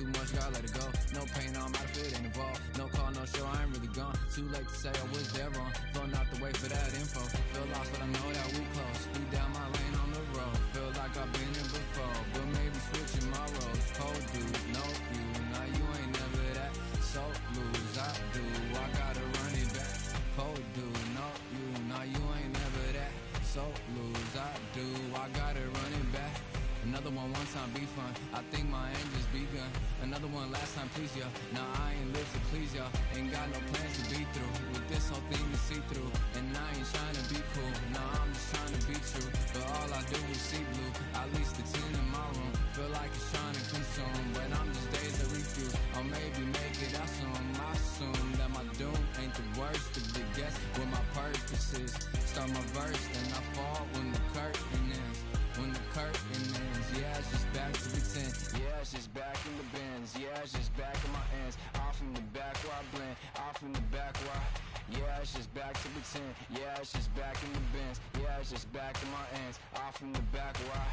too much, gotta let it go. No pain, I'm out of it, ain't involved. No call, no show, I ain't really gone. Too late to say I was there wrong. Flown out the way for that info. Feel lost, but I know that we close. Speed down my lane on the road. Feel like I've been here before, but maybe switching my roles. Cold dude, no you, now you ain't never that. So lose, I do, I gotta run it back. Cold dude, no you, now you ain't never that. So lose, I do, I gotta run it back. Another one time be fun, I think my aim just begun. Another one last time please ya. Now I ain't live to please ya. Ain't got no plans to be through with this whole thing to see through. And I ain't trying to be cool, nah I'm just trying to be true. But all I do is see blue, at least the 10 in my room. Feel like it's trying to consume, but I'm just days that refuse. Or maybe make it out soon. I assume that my doom ain't the worst of the guess what my purpose is. Start my verse, then I fall when the curtain ends. When the curtain ends, yeah, it's just back to pretend. Yeah, it's just back in the bins. Yeah, it's just back in my ends. Off in the back where I blend. Off in the back where I... Yeah, it's just back to pretend. Yeah, it's just back in the bins. Yeah, it's just back in my ends. Off in the back where I...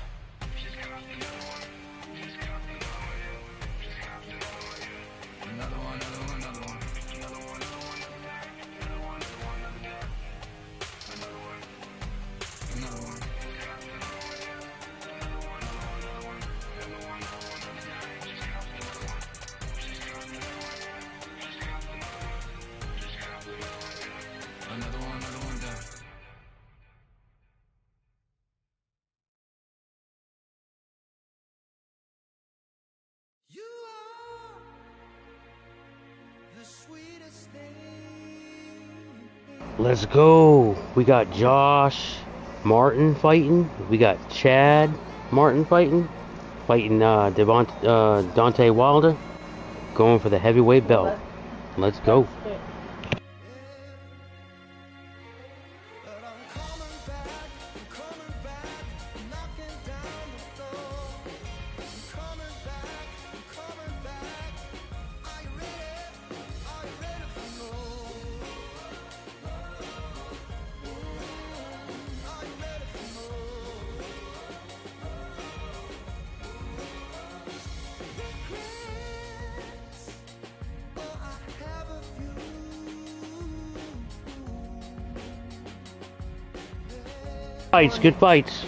Another one, another one, another one. Another one, another one, another one. Another one. Another one. Another one down. You are the sweetest thing. Let's go. We got Josh Martin fighting. We got Chad Martin fighting Deontay Wilder, going for the heavyweight belt. Let's go. Fights, good fights.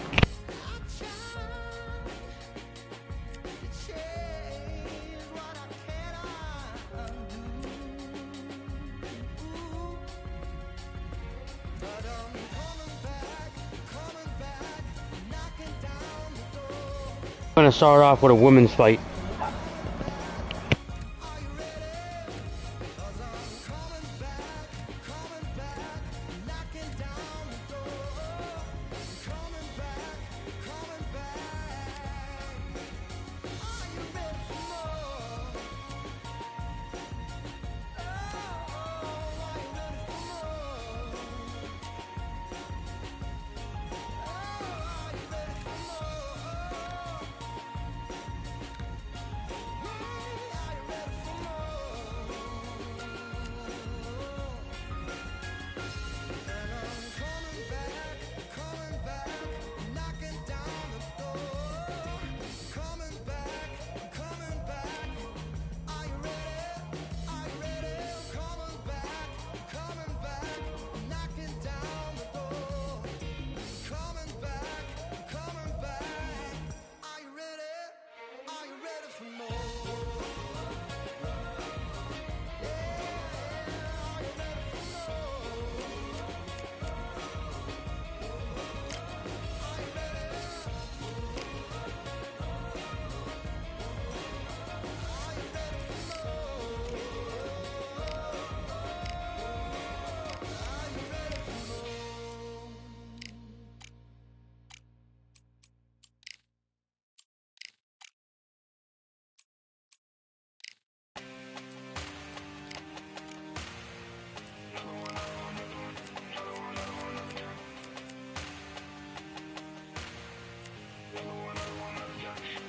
I'm gonna start off with a women's fight.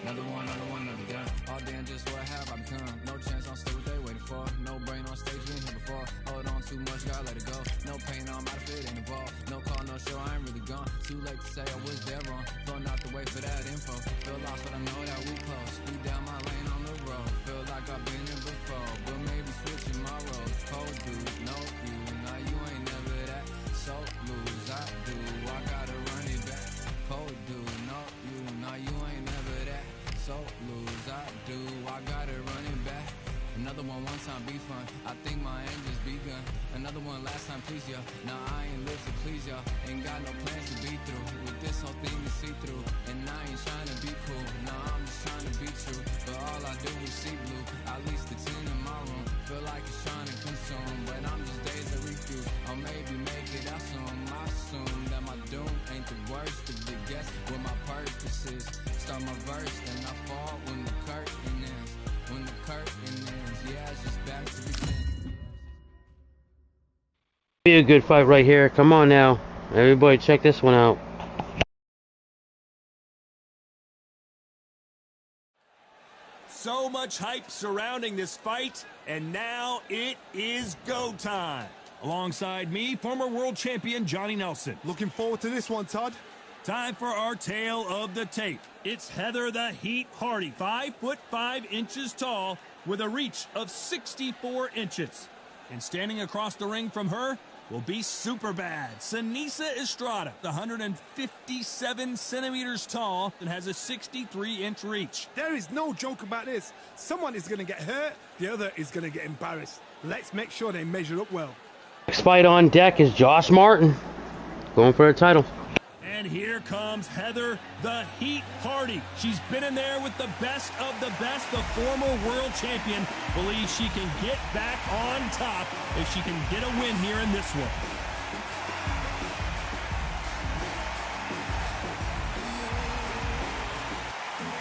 Another one, another gun. All damn, just what have I become? No chance, I'm still what they waiting for. No brain on stage, been here before. Hold on too much, gotta let it go. No pain, I'm out of it, ain't involved. No call, no show, I ain't really gone. Too late to say I was there wrong. Flown out the way for that info. Feel lost, but I know that we close. Speed down my lane on the road. Feel time be fun. I think my aim just begun. Another one last time, please, y'all. Nah, I ain't live to please y'all. Ain't got no plans to be through. With this whole thing to see through. And I ain't trying to be cool. Nah, I'm just trying to be true. But all I do is see blue. At least the 10 in my room. Feel like it's trying to consume. But I'm just days that refuse. Or maybe make it out soon. I assume that my doom ain't the worst of the guess. What my purpose is. Start my verse, then I fall when the curtain ends. When the curtain ends, yeah, it's just back to begin. Be a good fight right here. Come on now, everybody, check this one out. So much hype surrounding this fight, and now it is go time. Alongside me, former world champion Johnny Nelson. Looking forward to this one, Todd. Time for our tale of the tape. It's Heather the Heat Hardy, 5'5" tall, with a reach of 64 inches. And standing across the ring from her will be super bad Seniesa Estrada, 157 centimeters tall and has a 63-inch reach. There is no joke about this. Someone is going to get hurt, the other is going to get embarrassed. Let's make sure they measure up well. Next fight on deck is Josh Martin, going for the title. And here comes Heather the Heat Hardy. She's been in there with the best of the best. The former world champion believes she can get back on top if she can get a win here in this one.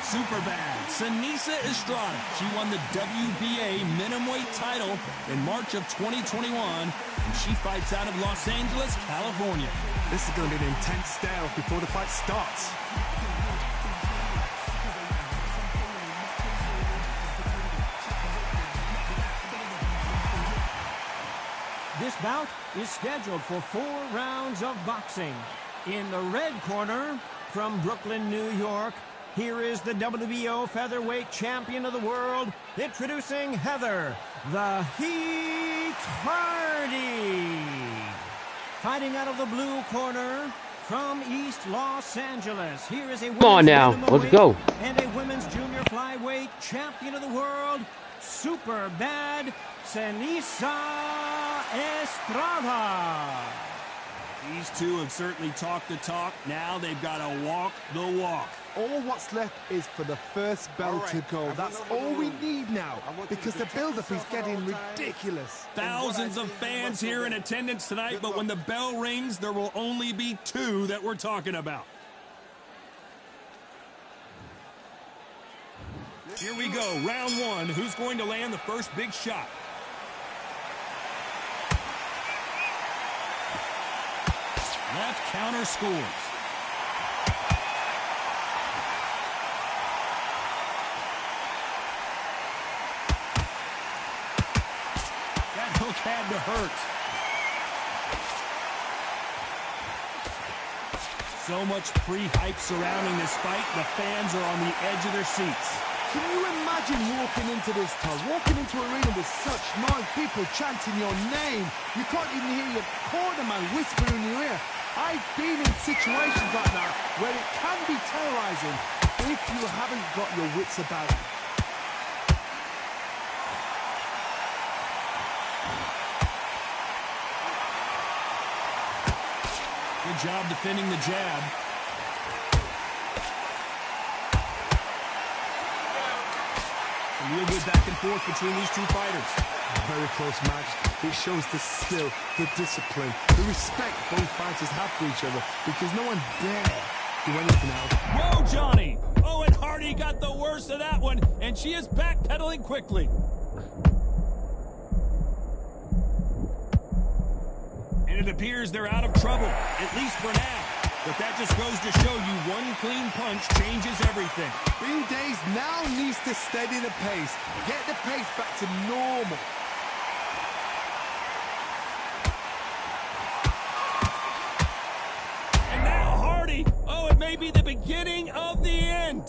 Super bad Seniesa Estrada. She won the WBA minimum title in March of 2021, and she fights out of Los Angeles, California. This is going to be an intense stare-off before the fight starts. This bout is scheduled for 4 rounds of boxing. In the red corner, from Brooklyn, New York, here is the WBO featherweight champion of the world, introducing Heather the Heat Hardy. Fighting out of the blue corner, from East Los Angeles, here is a women's Come on now, let's go. And a women's junior flyweight champion of the world, super bad Seniesa Estrada. These two have certainly talked the talk. Now they've got to walk the walk. All what's left is for the first bell to go. That's all we need now, because the build-up is getting ridiculous. Thousands of fans here in attendance tonight, but when the bell rings, there will only be 2 that we're talking about. Here we go, round 1. Who's going to land the first big shot? Left counter scores. That hook had to hurt. So much pre-hype surrounding this fight. The fans are on the edge of their seats. Can you imagine walking into this, Todd? Walking into an arena with such noise, people chanting your name. You can't even hear your corner man whisper in your ear. I've been in situations like that where it can be terrorizing if you haven't got your wits about you. Good job defending the jab. Some real good back and forth between these two fighters. Very close match. It shows the skill, the discipline, the respect both fighters have for each other, because no one dare do anything else. Whoa, Johnny! Oh, and Hardy got the worst of that one, and she is backpedaling quickly. And it appears they're out of trouble, at least for now. But that just goes to show you one clean punch changes everything. Green Days now needs to steady the pace, get the pace back to normal. And now Hardy, oh, it may be the beginning of the end.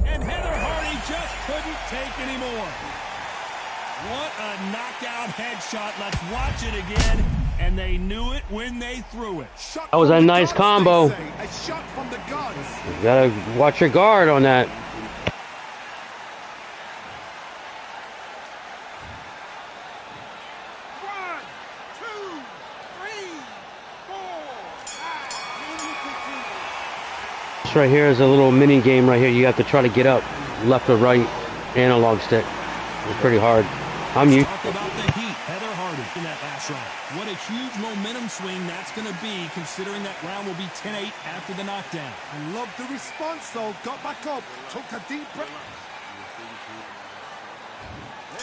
And Heather Hardy just couldn't take anymore. What a knockout headshot. Let's watch it again. And they knew it when they threw it. That was a nice combo. A shot from the guns. You gotta watch your guard on that. This right here is a little mini game right here. You have to try to get up, left or right, analog stick. It's pretty hard. I'm used. Talk about the heat, Heather Hardy in that last round. What a huge momentum swing that's going to be, considering that round will be 10-8 after the knockdown. I love the response, though. Got back up, took a deep breath.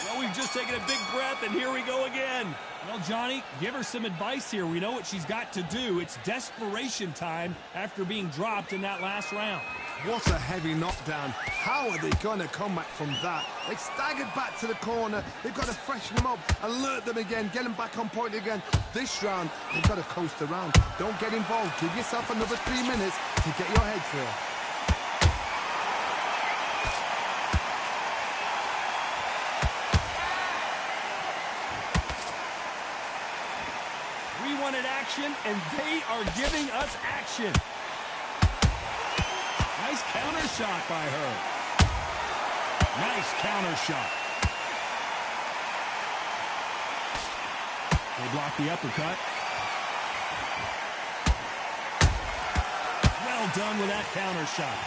Well, we've just taken a big breath, and here we go again. Well, Johnny, give her some advice here. We know what she's got to do. It's desperation time after being dropped in that last round. What a heavy knockdown. How are they going to come back from that? They staggered back to the corner. They've got to freshen them up, alert them again, get them back on point again. This round, they've got to coast around. Don't get involved. Give yourself another 3 minutes to get your head clear. We wanted action, and they are giving us action. Nice counter shot by her. Nice counter shot. They block the uppercut. Well done with that counter shot.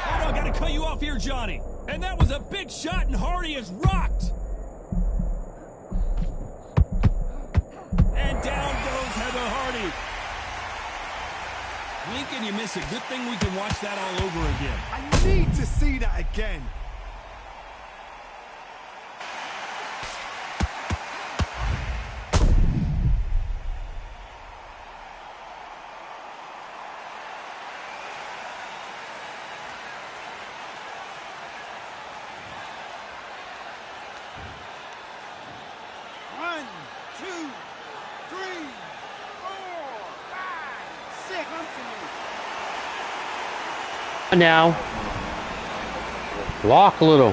Oh no, gotta cut you off here, Johnny. And that was a big shot, and Hardy is rocked. And down goes Heather Hardy. Blink and you miss it. Good thing we can watch that all over again. I need to see that again. Now, walk a little.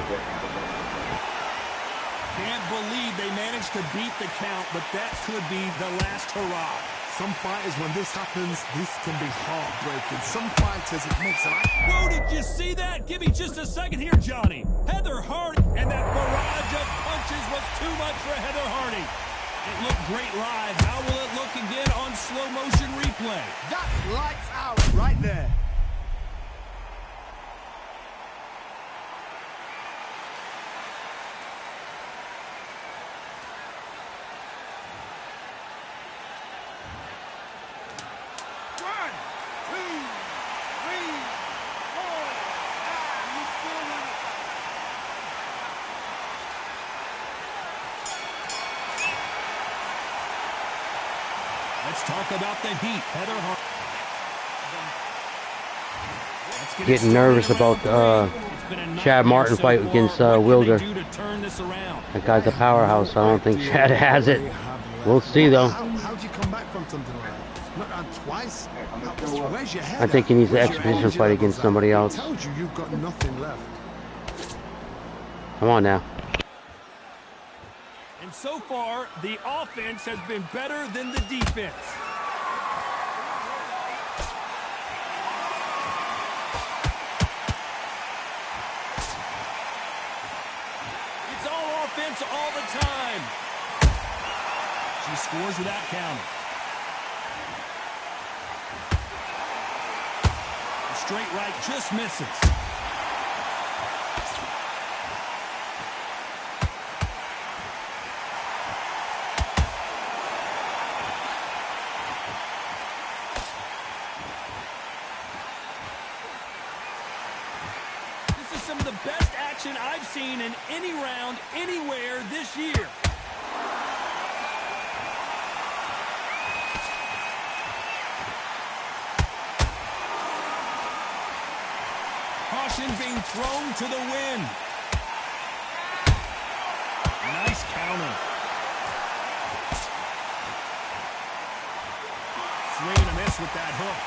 Can't believe they managed to beat the count, but that could be the last hurrah. Some fighters, when this happens, this can be heartbreaking. Some fighters, it makes them... Whoa, did you see that? Give me just a second here, Johnny. Heather Hardy, and that barrage of punches was too much for Heather Hardy. It looked great live. How will it look again on slow motion replay? That's lights out right there. Let's talk about the heat. Heather Hardy. Getting nervous about Chad Martin fight against Wilder. That guy's a powerhouse. I don't think Chad has it. We'll see though. How do you come back from something like that? Not out twice. Where's your head? I think he needs an exhibition fight against somebody else. I told you you've got nothing left. Come on now. And so far, the offense has been better than the defense. It's all offense all the time. She scores without counting. The straight right just misses. Some of the best action I've seen in any round, anywhere this year. Caution being thrown to the wind. Nice counter. Swing and a miss with that hook.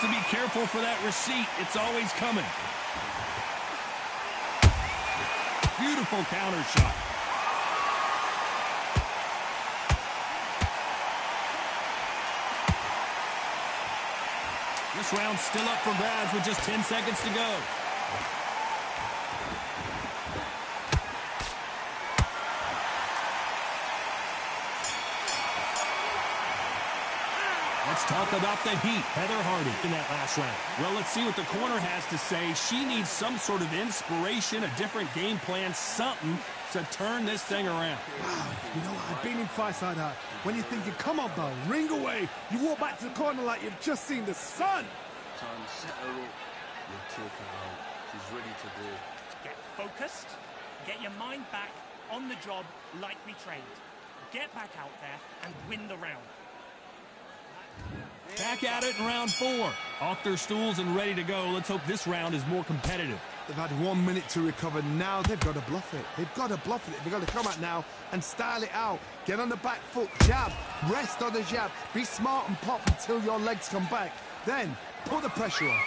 To be careful for that receipt. It's always coming. Beautiful counter shot. This round's still up for grabs with just 10 seconds to go. Let's talk about the heat. Heather Hardy in that last round. Well, let's see what the corner has to say. She needs some sort of inspiration, a different game plan, something to turn this thing around. Wow, you know, I've been in fights like that. When you're thinking, come on, Bo, ring away. You walk back to the corner like you've just seen the sun. Time to set her up. You're talking out. She's ready to go. Get focused. Get your mind back on the job like we trained. Get back out there and win the round. Back at it in round 4. Off their stools and ready to go. Let's hope this round is more competitive. They've had 1 minute to recover. Now they've got to bluff it. They've got to bluff it. They've got to come out now and style it out. Get on the back foot, jab, rest on the jab. Be smart and pop until your legs come back. Then put the pressure on.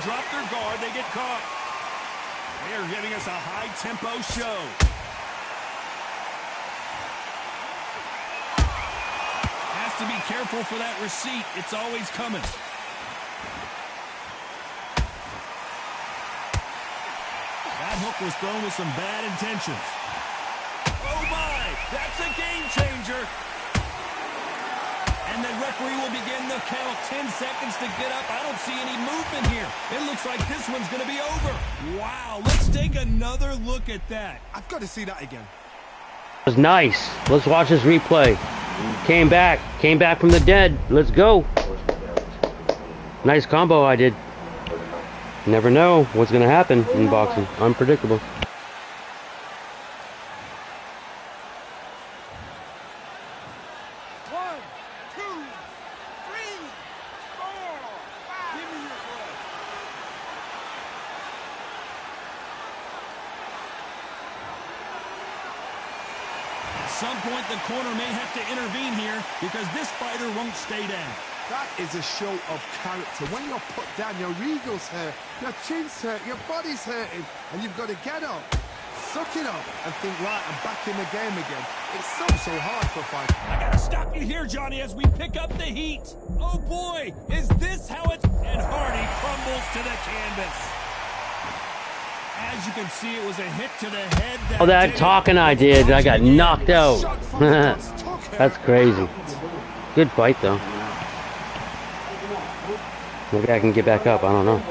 Drop their guard, they get caught. They are giving us a high-tempo show. Has to be careful for that receipt. It's always coming. That hook was thrown with some bad intentions. Oh, my! That's a game changer. And the referee will begin the count. 10 seconds to get up. I don't see any movement here. It looks like this one's going to be over. Wow, let's take another look at that. I've got to see that again. That was nice. Let's watch this replay. Came back from the dead. Let's go. Nice combo I did. Never know what's going to happen in boxing. Unpredictable. At some point, the corner may have to intervene here because this fighter won't stay down. That is a show of character. When you're put down, your ego's hurt, your chin's hurt, your body's hurting, and you've got to get up, suck it up, and think, right, I'm back in the game again. It's so hard for a fighter. I gotta stop you here, Johnny, as we pick up the heat. Oh boy, is this how it's... And Hardy crumbles to the canvas. As you can see, it was a hit to the head. Oh, that talking I did, I got knocked out. That's crazy. Good fight, though. Maybe I can get back up, I don't know.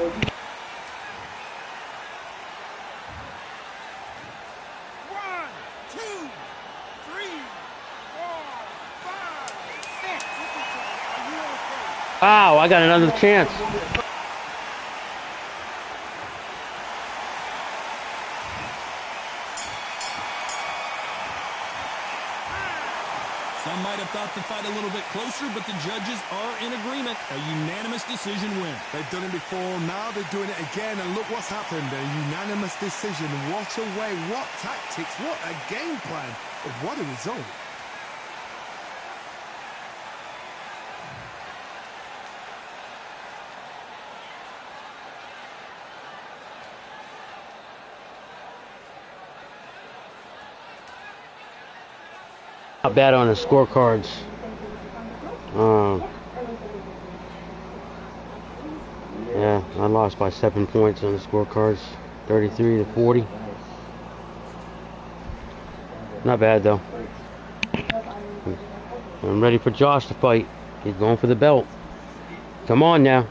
Wow, I got another chance. Some might have thought the fight a little bit closer, but the judges are in agreement. A unanimous decision win. They've done it before, now they're doing it again, and look what's happened. A unanimous decision. What a way, what tactics, what a game plan, but what a result. Not bad on the scorecards. Yeah, I lost by 7 points on the scorecards, 33 to 40. Not bad though. I'm ready for Josh to fight. He's going for the belt. Come on now.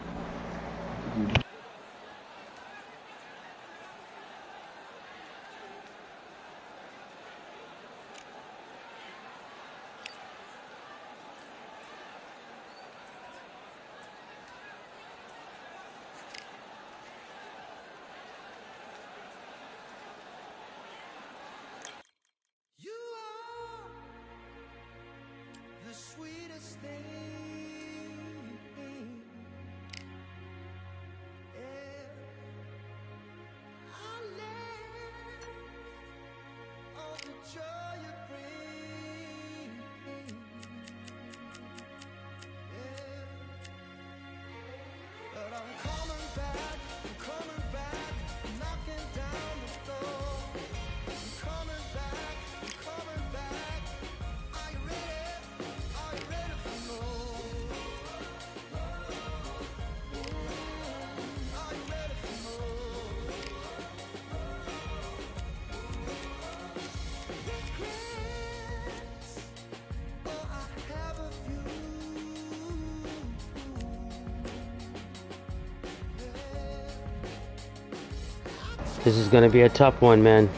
This is gonna be a tough one, man.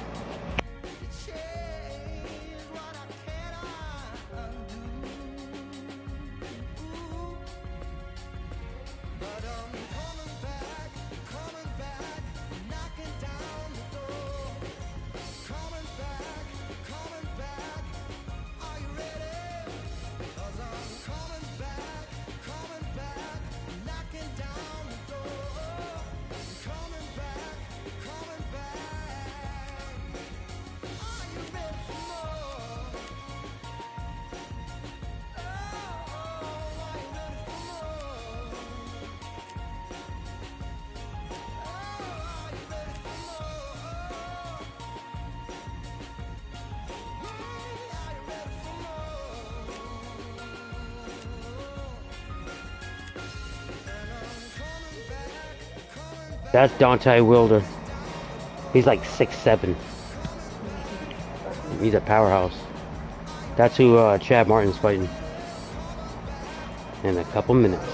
That's Dante Wilder. He's like 6'7". He's a powerhouse. That's who Chad Martin's fighting in a couple minutes.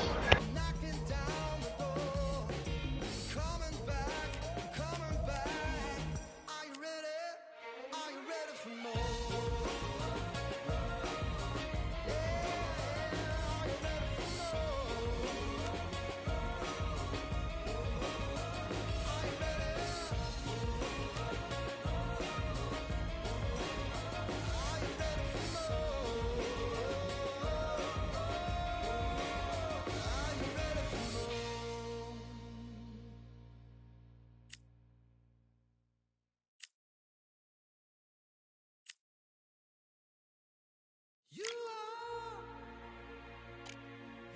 You are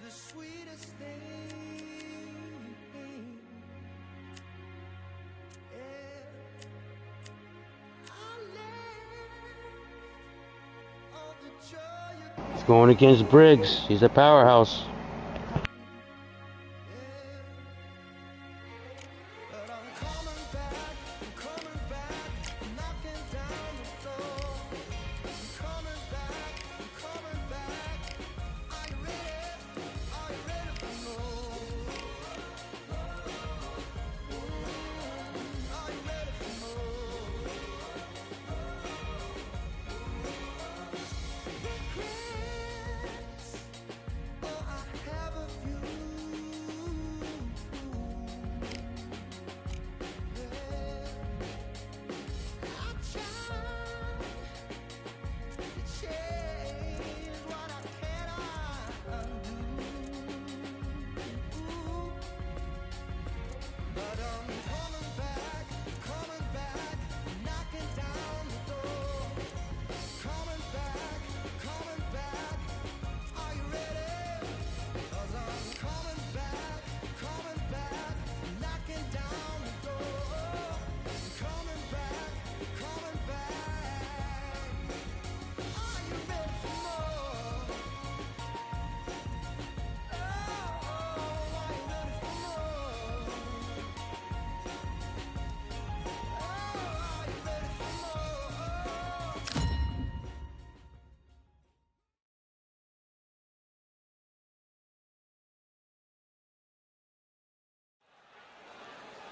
the sweetest thing. He's going against Briggs. He's a powerhouse.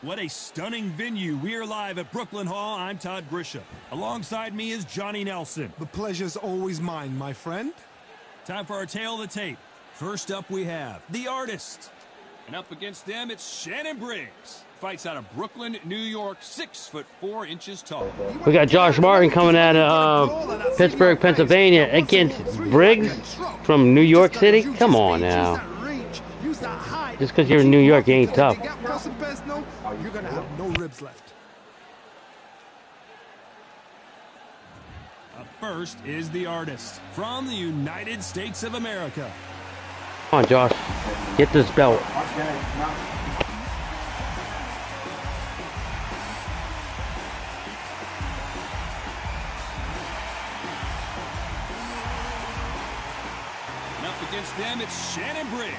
What a stunning venue. We are live at Brooklyn Hall. I'm Todd Grisham. Alongside me is Johnny Nelson. The pleasure's always mine, my friend. Time for our tale of the tape. First up we have The Artist. And up against them, it's Shannon Briggs. Fights out of Brooklyn, New York, 6'4" tall. We got Josh Martin coming out of Pittsburgh, Pennsylvania against Briggs from New York City. Come on now. Just because you're in New York, you ain't tough. You're gonna have no ribs left. Up first is The Artist from the United States of America. Come on, Josh. Get this belt. And up against them, it's Shannon Briggs.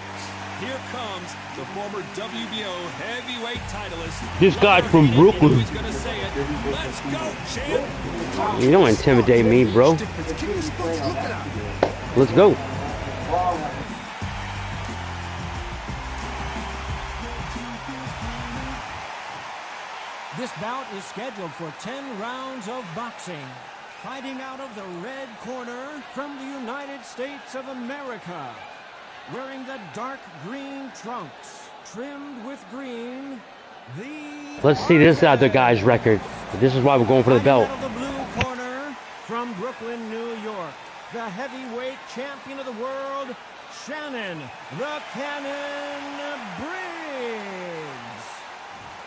Here comes the former WBO heavyweight titleist. This guy from Brooklyn. Who's gonna say it? Let's go, champ. You don't intimidate me, bro. Let's go. This bout is scheduled for 10 rounds of boxing. Fighting out of the red corner from the United States of America. Wearing the dark green trunks, trimmed with green, let's see this other guy's record. This is why we're going for the belt. Out of the blue corner from Brooklyn, New York, the heavyweight champion of the world, Shannon the Cannon Briggs.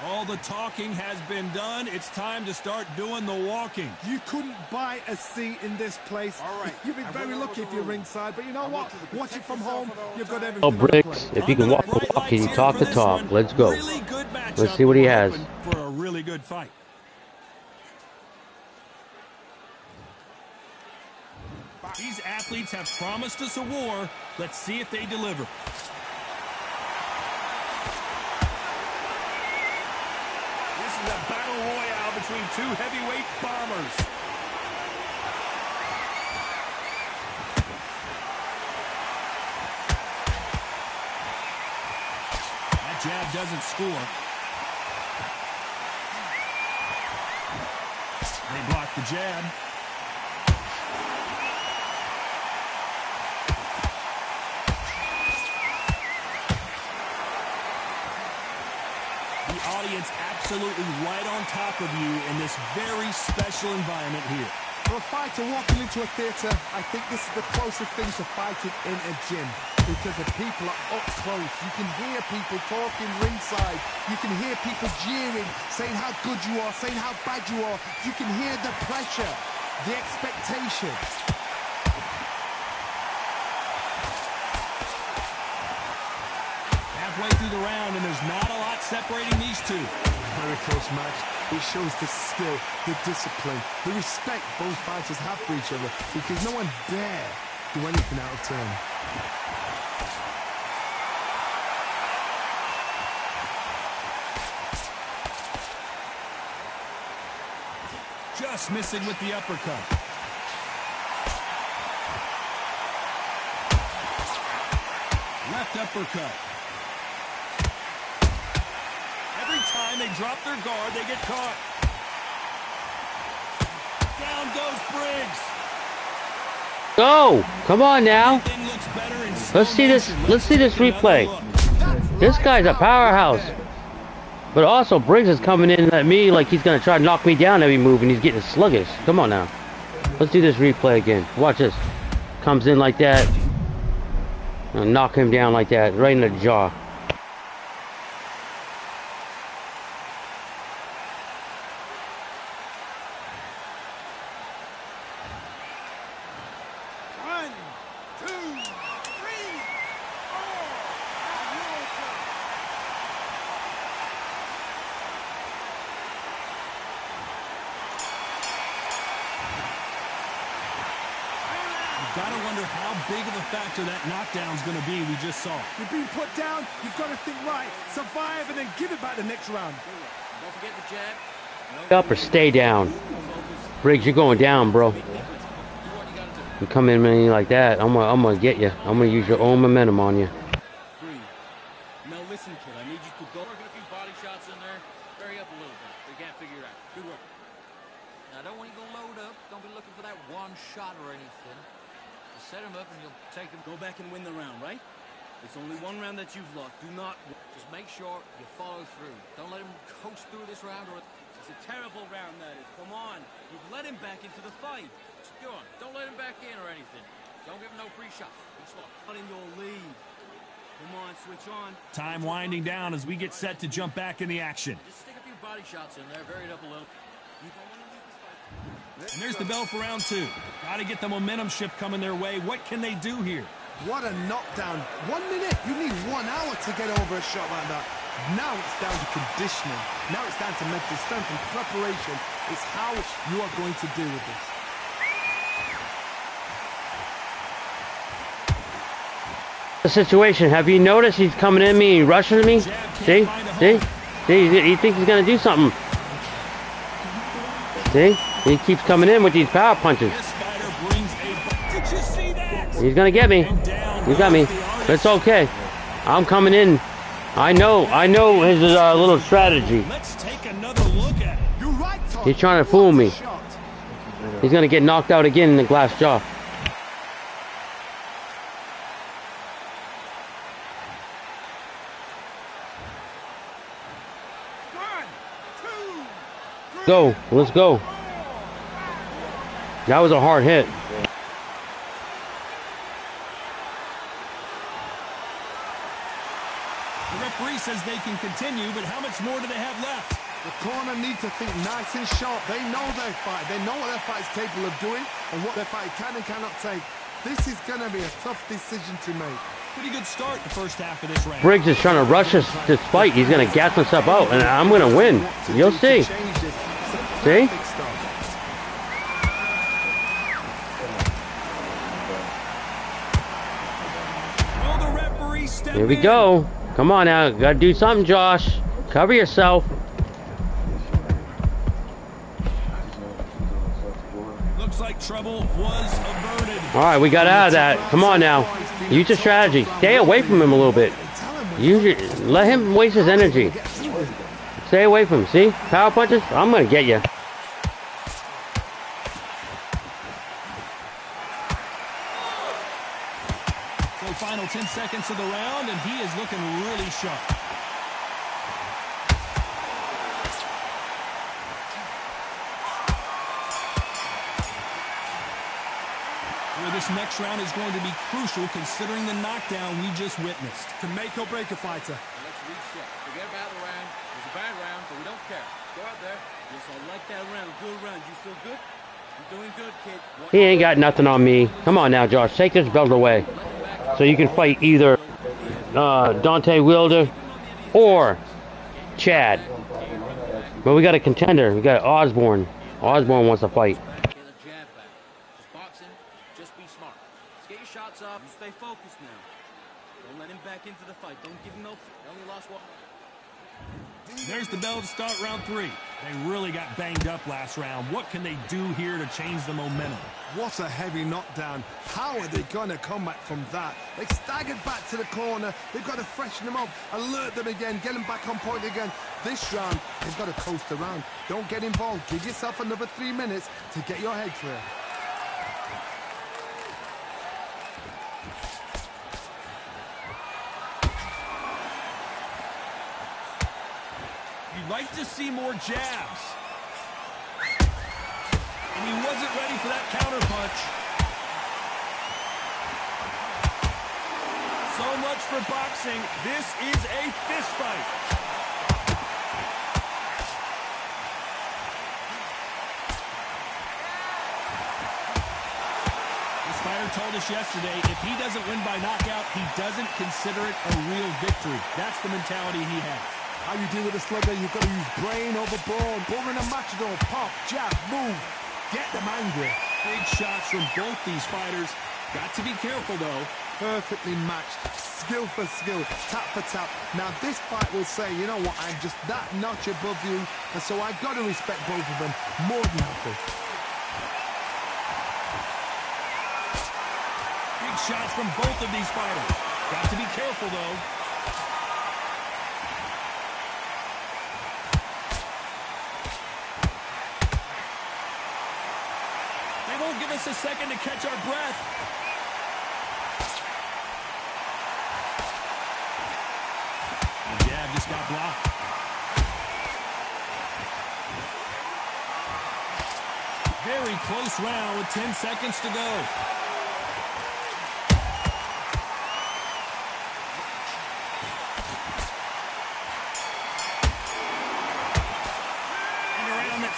All the talking has been done. It's time to start doing the walking. You couldn't buy a seat in this place. All right. You've been very lucky if you're ringside, but you know what? Watch it from home. You've got everything. Oh, Briggs, if you can walk the walk, can you talk the talk? Let's go. Let's see what he has. For a really good fight. These athletes have promised us a war. Let's see if they deliver. A battle royale between two heavyweight bombers. That jab doesn't score. They block the jab. Audience absolutely right on top of you in this very special environment here. For a fighter walking into a theatre, I think this is the closest thing to fighting in a gym because the people are up close. You can hear people talking ringside. You can hear people jeering, saying how good you are, saying how bad you are. You can hear the pressure, the expectation. Halfway through the round, and there's not a lot separating these two. Very close match. It shows the skill, the discipline, the respect both fighters have for each other because no one dare do anything out of turn. Just missing with the uppercut. Left uppercut. Every time they drop their guard, they get caught. Down goes Briggs. Go! Come on now. Let's see this. Let's see this replay. This guy's a powerhouse. But also, Briggs is coming in at me like he's gonna try to knock me down every move, and he's getting sluggish. Come on now. Let's do this replay again. Watch this. Comes in like that. And knock him down like that, right in the jaw. Gotta wonder how big of a factor that knockdown's gonna be we just saw. You've been put down, you've got to think right, survive, and then give it back the next round. Don't forget the jab. Up or stay down. Briggs, you're going down, bro. You come in like that, I'm gonna get you. I'm gonna use your own momentum on you. Now listen, kid, I need you to go. Working a few body shots in there. Hurry up a little bit. They can't figure it out. Good work. Now, I don't want you to go load up. Don't be looking for that one shot or anything. Just set him up and you'll take him. Go back and win the round, right? It's only one round that you've lost. Do not. Just make sure you follow through. Don't let him coast through this round or... It's a terrible round, that is. Come on. You've let him back into the fight. Go on. Don't let him back in or anything. Don't give him no free shots. Be slow. Cutting your lead. Come on, switch on. Time winding down as we get set to jump back in the action. Just stick a few body shots in there. Vary it up a little. You don't want to lose this fight. And there's the bell for round two. Gotta get the momentum shift coming their way. What can they do here? What a knockdown. 1 minute. You need 1 hour to get over a shot like that. Now it's down to conditioning. Now it's down to mental strength and preparation. It's how you are going to deal with this. The situation. Have you noticed he's coming at me and rushing me? See? See? See? He thinks he's gonna do something. See? He keeps coming in with these power punches. He's gonna get me. He got me. It's okay. I'm coming in. I know his little strategy. Let's take another look He's trying to fool me. He's going to get knocked out again in the glass jaw. Go. Let's go. That was a hard hit. The referee says they can continue, but how much more do they have left? The corner needs to think nice and sharp. They know their fight. They know what their fight is capable of doing and what their fight can and cannot take. This is going to be a tough decision to make. Pretty good start the first half of this round. Briggs is trying to rush this fight. He's going to gas himself out, and I'm going to win. You'll see. See? Here we go. Come on now. Got to do something, Josh. Cover yourself. Looks like trouble was averted. All right, we got out of that. Come on now. Use your strategy. Stay away from him a little bit. Let him waste his energy. Stay away from him. See? Power punches? I'm going to get you. So final 10 seconds of the round, and he is looking really sharp. This next round is going to be crucial considering the knockdown we just witnessed. To make or break a fighter. Let's reset. Forget about the round. It was a bad round, but we don't care. Go out there. Yes, I like that round. Good round. You feel good? You're doing good, kid. He ain't got nothing on me. Come on now, Josh. Take this belt away. So you can fight either Dante Wilder or Chad. But we got a contender. We got Osborne. Osborne wants to fight. Shots up. You stay focused now. Don't let him back into the fight. Don't give him no. Only lost one. There's the bell to start round 3. They really got banged up last round. What can they do here to change the momentum? What a heavy knockdown. How are they going to come back from that? They staggered back to the corner. They've got to freshen them up, alert them again, get them back on point again. This round, they've got to coast around. Don't get involved. Give yourself another 3 minutes to get your head clear. You'd like to see more jabs. And he wasn't ready for that counterpunch. So much for boxing. This is a fist fight. This fighter told us yesterday, if he doesn't win by knockout, he doesn't consider it a real victory. That's the mentality he has. How you deal with a slugger, you've got to use brain over brawn. Bull in a matador, pop, jab, move. Get them angry. Big shots from both these fighters. Got to be careful, though. Perfectly matched, skill for skill, tap for tap. Now this fight will say, you know what, I'm just that notch above you, and so I've got to respect both of them more than happy. Big shots from both of these fighters. Got to be careful, though. Give us a second to catch our breath. The jab just got blocked. Very close round with 10 seconds to go.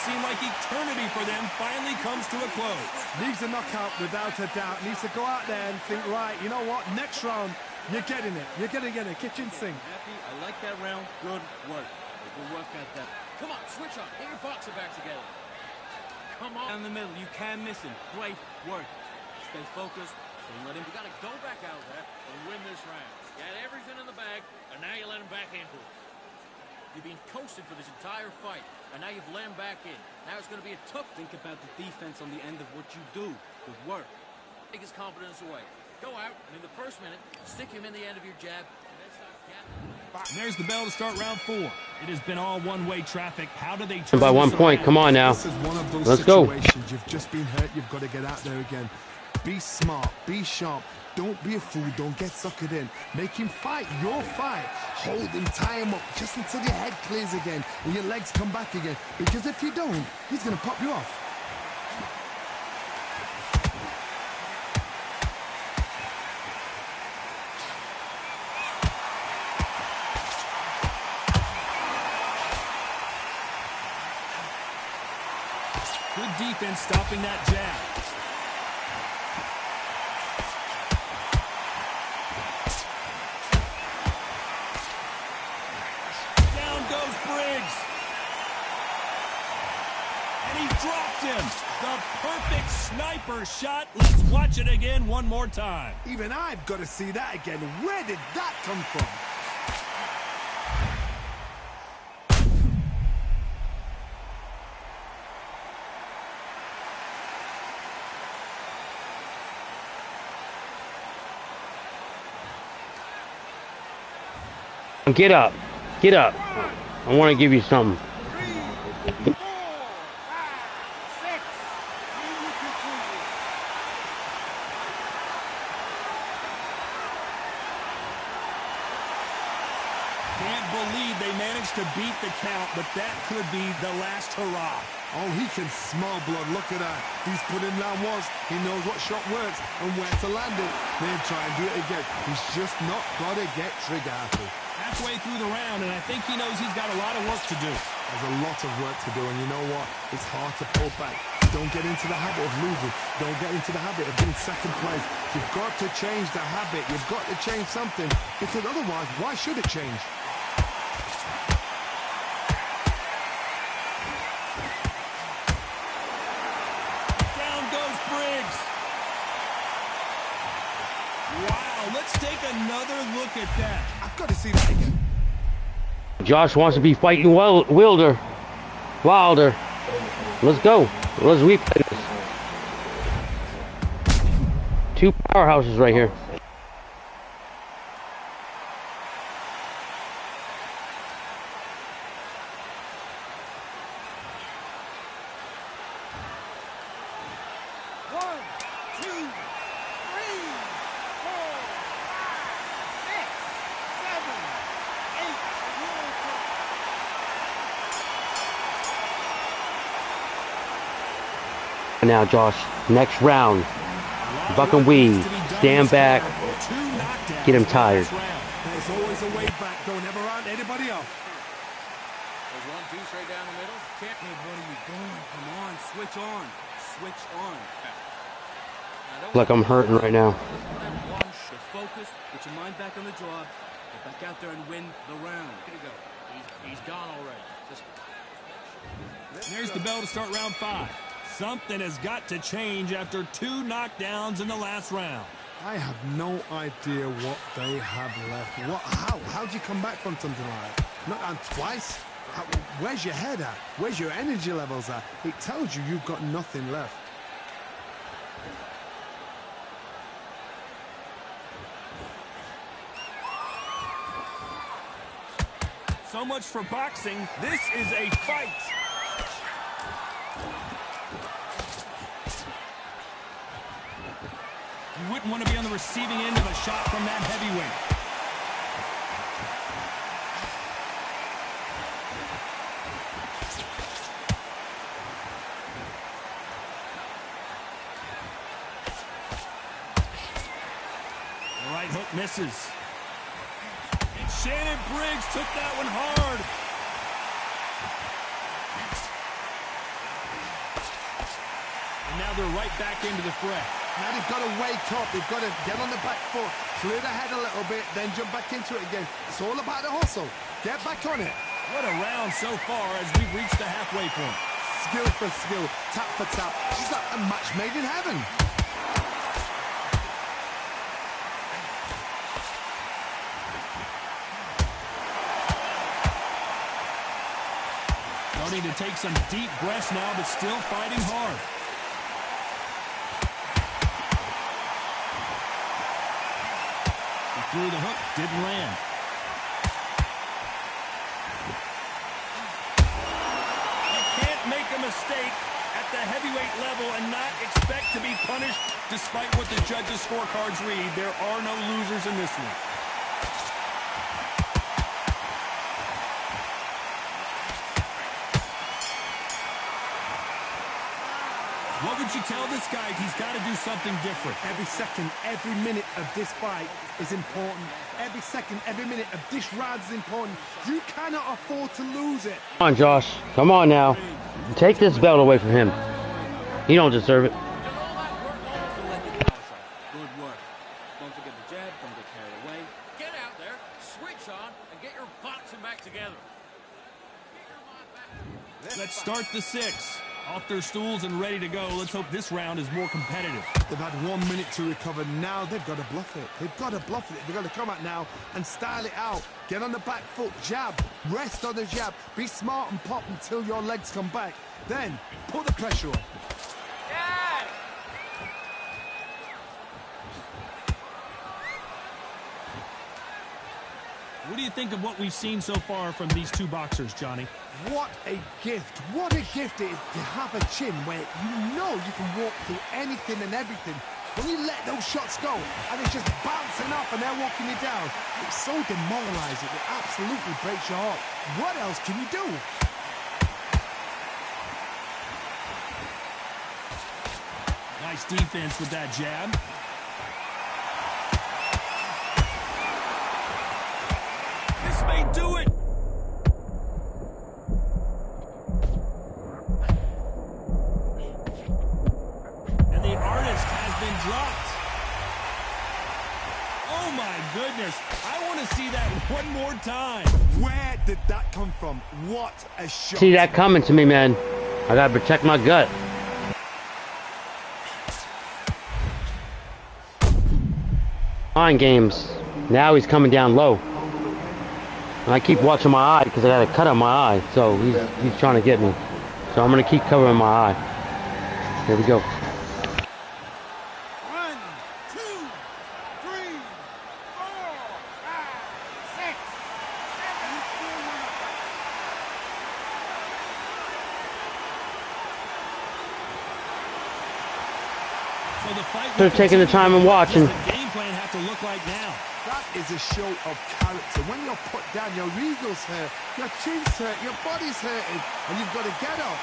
Seemed like eternity for them finally comes to a close. Needs a knockout without a doubt. Needs to go out there and think, right, you know what, next round, you're getting it. You're going to get it. Kitchen sink. Happy? I like that round. Good work. Good work at that. Come on, switch up. Get your boxer back together. Come on. Down the middle. You can't miss him. Great work. Stay focused. Don't let him. You got to go back out there and win this round. You had everything in the bag, and now you let him back into it. You've been coasted for this entire fight, and now you've let him back in. Now it's going to be a tough. Think about the defense on the end of what you do. Good work. Take his confidence away. Go out, and in the first minute, stick him in the end of your jab, and then start gapping. And there's the bell to start round 4. It has been all one-way traffic. How do they turn By 1 this point. around? Come on now. This is one of those Let's go. situations. You've just been hurt. You've got to get out there again. Be smart. Be sharp. Don't be a fool. Don't get suckered in. Make him fight your fight. Hold him, tie him up just until your head clears again and your legs come back again. Because if you don't, he's going to pop you off. Good defense stopping that jab. Down goes Briggs. And he dropped him. The perfect sniper shot. Let's watch it again one more time. Even I've got to see that again. Where did that come from? Get up. Get up. I want to give you something. Can't believe they managed to beat the count, but that could be the last hurrah. Oh, he can smell blood. Look at that. He's put in round once. He knows what shot works and where to land it. Then try and do it again. He's just not got to get trigger happy. Halfway through the round, and I think he knows he's got a lot of work to do. There's a lot of work to do, and you know what? It's hard to pull back. Don't get into the habit of losing. Don't get into the habit of being second place. You've got to change the habit. You've got to change something, because otherwise, why should it change? Down goes Briggs. Wow, let's take another look at that. I've got to see that again. Josh wants to be fighting Wilder. Let's go. Let's replay this. Two powerhouses right here. Now, Josh, next round. Buck and weave. Stand back. Get him tired. There's always a way back. Don't ever round anybody off. There's 1, 2 straight down the middle. Can't. Hey, what are you doing? Come on, switch on. Switch on. Like I'm hurting right now. Stay focused. Get your mind back on the job. Get back out there and win the round. Here we go. He's gone already. There's the bell to start round 5. Something has got to change after 2 knockdowns in the last round. I have no idea what they have left. How do you come back from something like that? Not down twice? Where's your head at? Where's your energy levels at? It tells you you've got nothing left. So much for boxing. This is a fight. You wouldn't want to be on the receiving end of a shot from that heavyweight. The right hook misses. And Shannon Briggs took that one hard. And now they're right back into the fray. Now they've got to wake up. They've got to get on the back foot, clear the head a little bit, then jump back into it again. It's all about the hustle. Get back on it. What a round so far as we've reached the halfway point. Skill for skill, tap for tap. It's like a match made in heaven. Starting to take some deep breaths now, but still fighting hard. He threw the hook, didn't land. mistake at the heavyweight level and not expect to be punished despite what the judges' scorecards read. There are no losers in this one. What would you tell this guy? He's got to do something different. Every second, every minute of this fight is important. Every second, every minute of this round is important. You cannot afford to lose it. Come on, Josh. Come on now. Take this belt away from him. He don't deserve it. Good work. Don't forget the jab. Don't get carried away. Get out there, switch on, and get your boxing back together. Let's start the 6. Off their stools and ready to go. Let's hope this round is more competitive. They've had 1 minute to recover. Now they've got to bluff it. They've got to bluff it. They've got to come out now and style it out. Get on the back foot, jab. Rest on the jab. Be smart and pop until your legs come back. Then put the pressure on. What do you think of what we've seen so far from these two boxers, Johnny? What a gift. What a gift it is to have a chin where you know you can walk through anything and everything. When you let those shots go and it's just bouncing up and they're walking you down, it's so demoralizing. It absolutely breaks your heart. What else can you do? Nice defense with that jab. This may do it. And the artist has been dropped. Oh my goodness. I want to see that one more time. Where did that come from? What a shot. See that coming to me, man. I gotta protect my gut. Mind games. Now he's coming down low. And I keep watching my eye because I got a cut on my eye. So he's trying to get me. So I'm going to keep covering my eye. Here we go. 1, 2, 3, 4, 5, 6, 7. So the fight They're taking the time and watching. What does the game plan have to look like now? That is a show of character. When you're put down, your eagle's hurt, your chin's hurt, your body's hurting, and you've got to get up,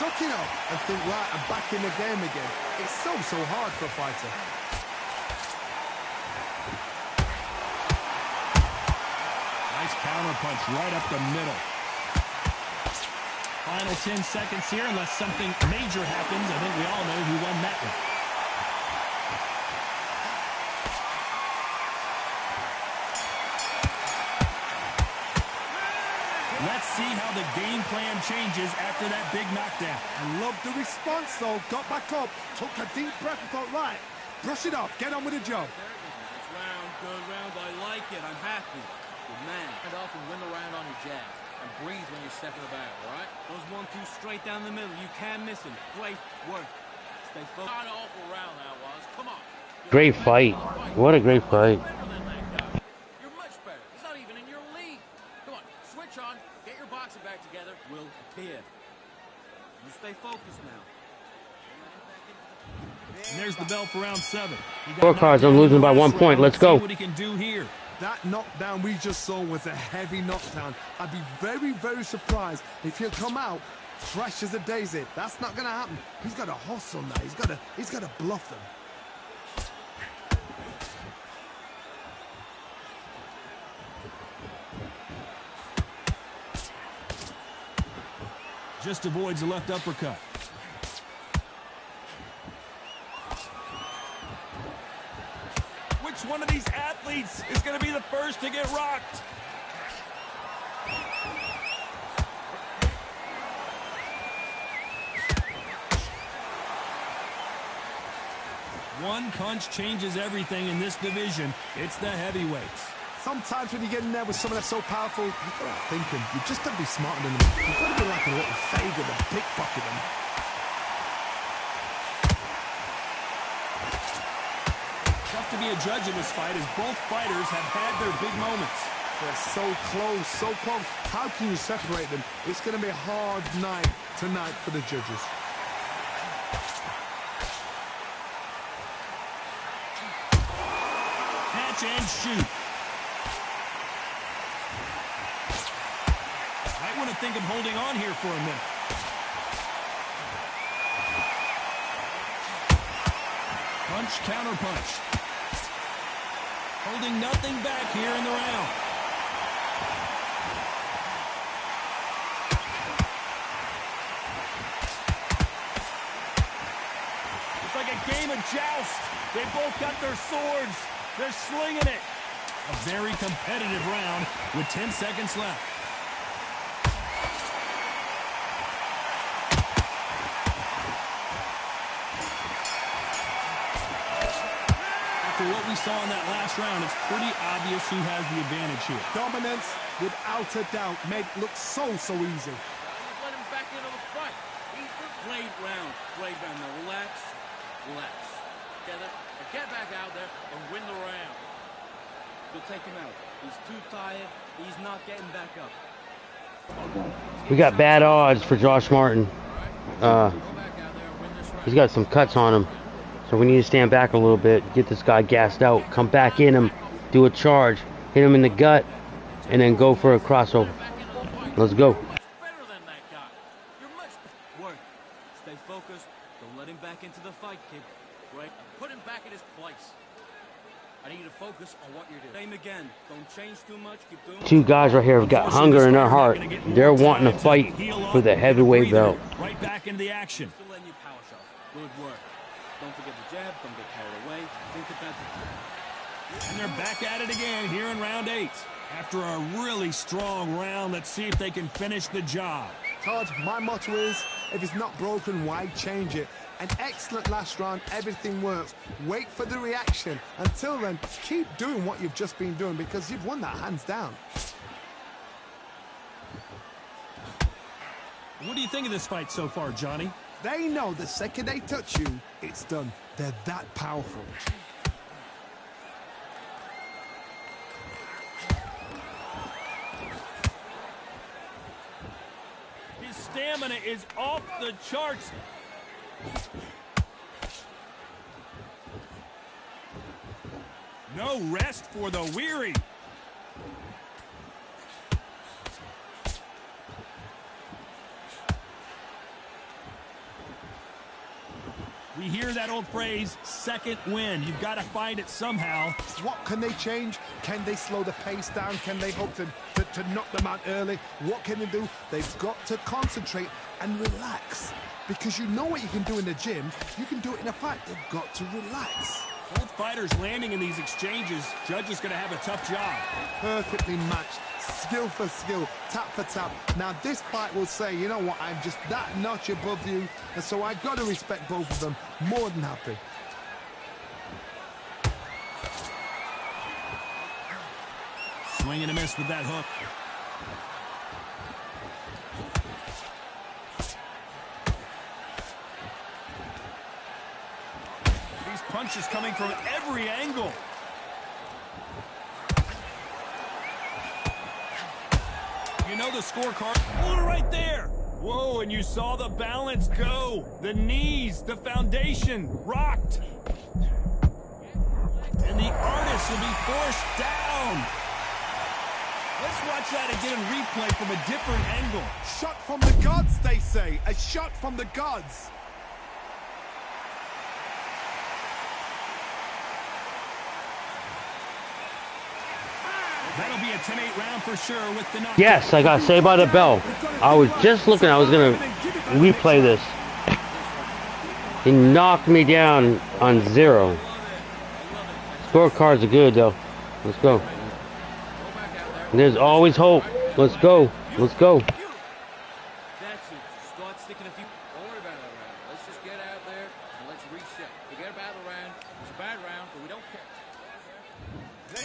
suck it up, and think, right, I'm back in the game again. It's so hard for a fighter. Nice counter punch right up the middle. Final 10 seconds here, unless something major happens. I think we all know who won that one. Let's see how the game plan changes after that big knockdown. I love the response, though. Got back up, took a deep breath and thought, right, brush it off, get on with the job. Good round. I like it. I'm happy. Good man. And off and win the round on your jab. And breathe when you're stepping about, all right? Those 1-2 straight down the middle. You can't miss them. Great work. Stay focused. Not an awful round that was. Come on. Great fight. What a great fight. You're much better. It's not even in your league. Come on, switch on. Get your boxing back together. Will appear. You stay focused now. And there's the bell for round 7. Scorecards, I'm losing by 1 point. Let's go. See what he can do here. That knockdown we just saw was a heavy knockdown. I'd be very surprised if he'll come out fresh as a daisy. That's not going to happen. He's got to hustle now. He's got to bluff them. Just avoids a left uppercut. Which one of these athletes is going to be the first to get rocked? One punch changes everything in this division. It's the heavyweights. Sometimes when you get in there with someone that's so powerful, you've got to think him. You've just got to be smarter than them. You've got to be like a little faggot and pickpocket them. Tough to be a judge in this fight as both fighters have had their big moments. They're so close, so close. How can you separate them? It's going to be a hard night tonight for the judges. Catch and shoot. Might want to think of holding on here for a minute. Punch, counter punch. Holding nothing back here in the round. It's like a game of joust. They both got their swords. They're slinging it. A very competitive round with 10 seconds left. After what we saw in that last round, it's pretty obvious who has the advantage here. Dominance, without a doubt, made it look so easy. Let him back into the fight. He's played round. Now relax. Get back out there and win the round. You'll take him out. He's too tired. He's not getting back up. We got bad odds for Josh Martin. He's got some cuts on him. So we need to stand back a little bit, get this guy gassed out, come back in him, do a charge, hit him in the gut, and then go for a crossover. Let's go. Better than that guy. You're much work. Stay focused. Don't let him back into the fight, kid. Right? Put him back in his place. I need you to focus on what you're doing. Same again. Don't change too much. Keep doing. Two guys right here have got hunger in their heart. They're wanting to fight for the heavyweight belt. Right back into the action. Still letting you power shot. Good work. Don't forget the jab. Don't get carried away. Think about the... And they're back at it again here in round 8. After a really strong round, let's see if they can finish the job. Todd, my motto is, if it's not broken, why change it? An excellent last round, everything works. Wait for the reaction. Until then, keep doing what you've just been doing because you've won that hands down. What do you think of this fight so far, Johnny? They know the second they touch you, it's done. They're that powerful. His stamina is off the charts. No rest for the weary. We hear that old phrase, second win. You've got to find it somehow. What can they change? Can they slow the pace down? Can they hope to knock them out early? What can they do? They've got to concentrate and relax. Because you know what you can do in the gym, you can do it in a fight. They've got to relax. Both fighters landing in these exchanges. Judge is going to have a tough job. Perfectly matched, skill for skill, tap for tap. Now this fight will say, you know what, I'm just that notch above you, and so I've got to respect both of them. More than happy. Swing and a miss with that hook. Punches coming from every angle. You know the scorecard. Pulled it right there. Whoa, and you saw the balance go. The knees, the foundation rocked. And the artist will be forced down. Let's watch that again in replay from a different angle. Shot from the gods, they say. A shot from the gods. That'll be a 10-8 round for sure with the knockout. Yes, I got saved by the bell. I was just looking, I was going to replay this. He knocked me down on 0. Scorecards are good, though. Let's go. There's always hope. Let's go. Let's go. That's it. Start sticking a few. Don't worry about that round. Let's just get out there and let's reset. Forget about the round. It's a bad round, but we don't care.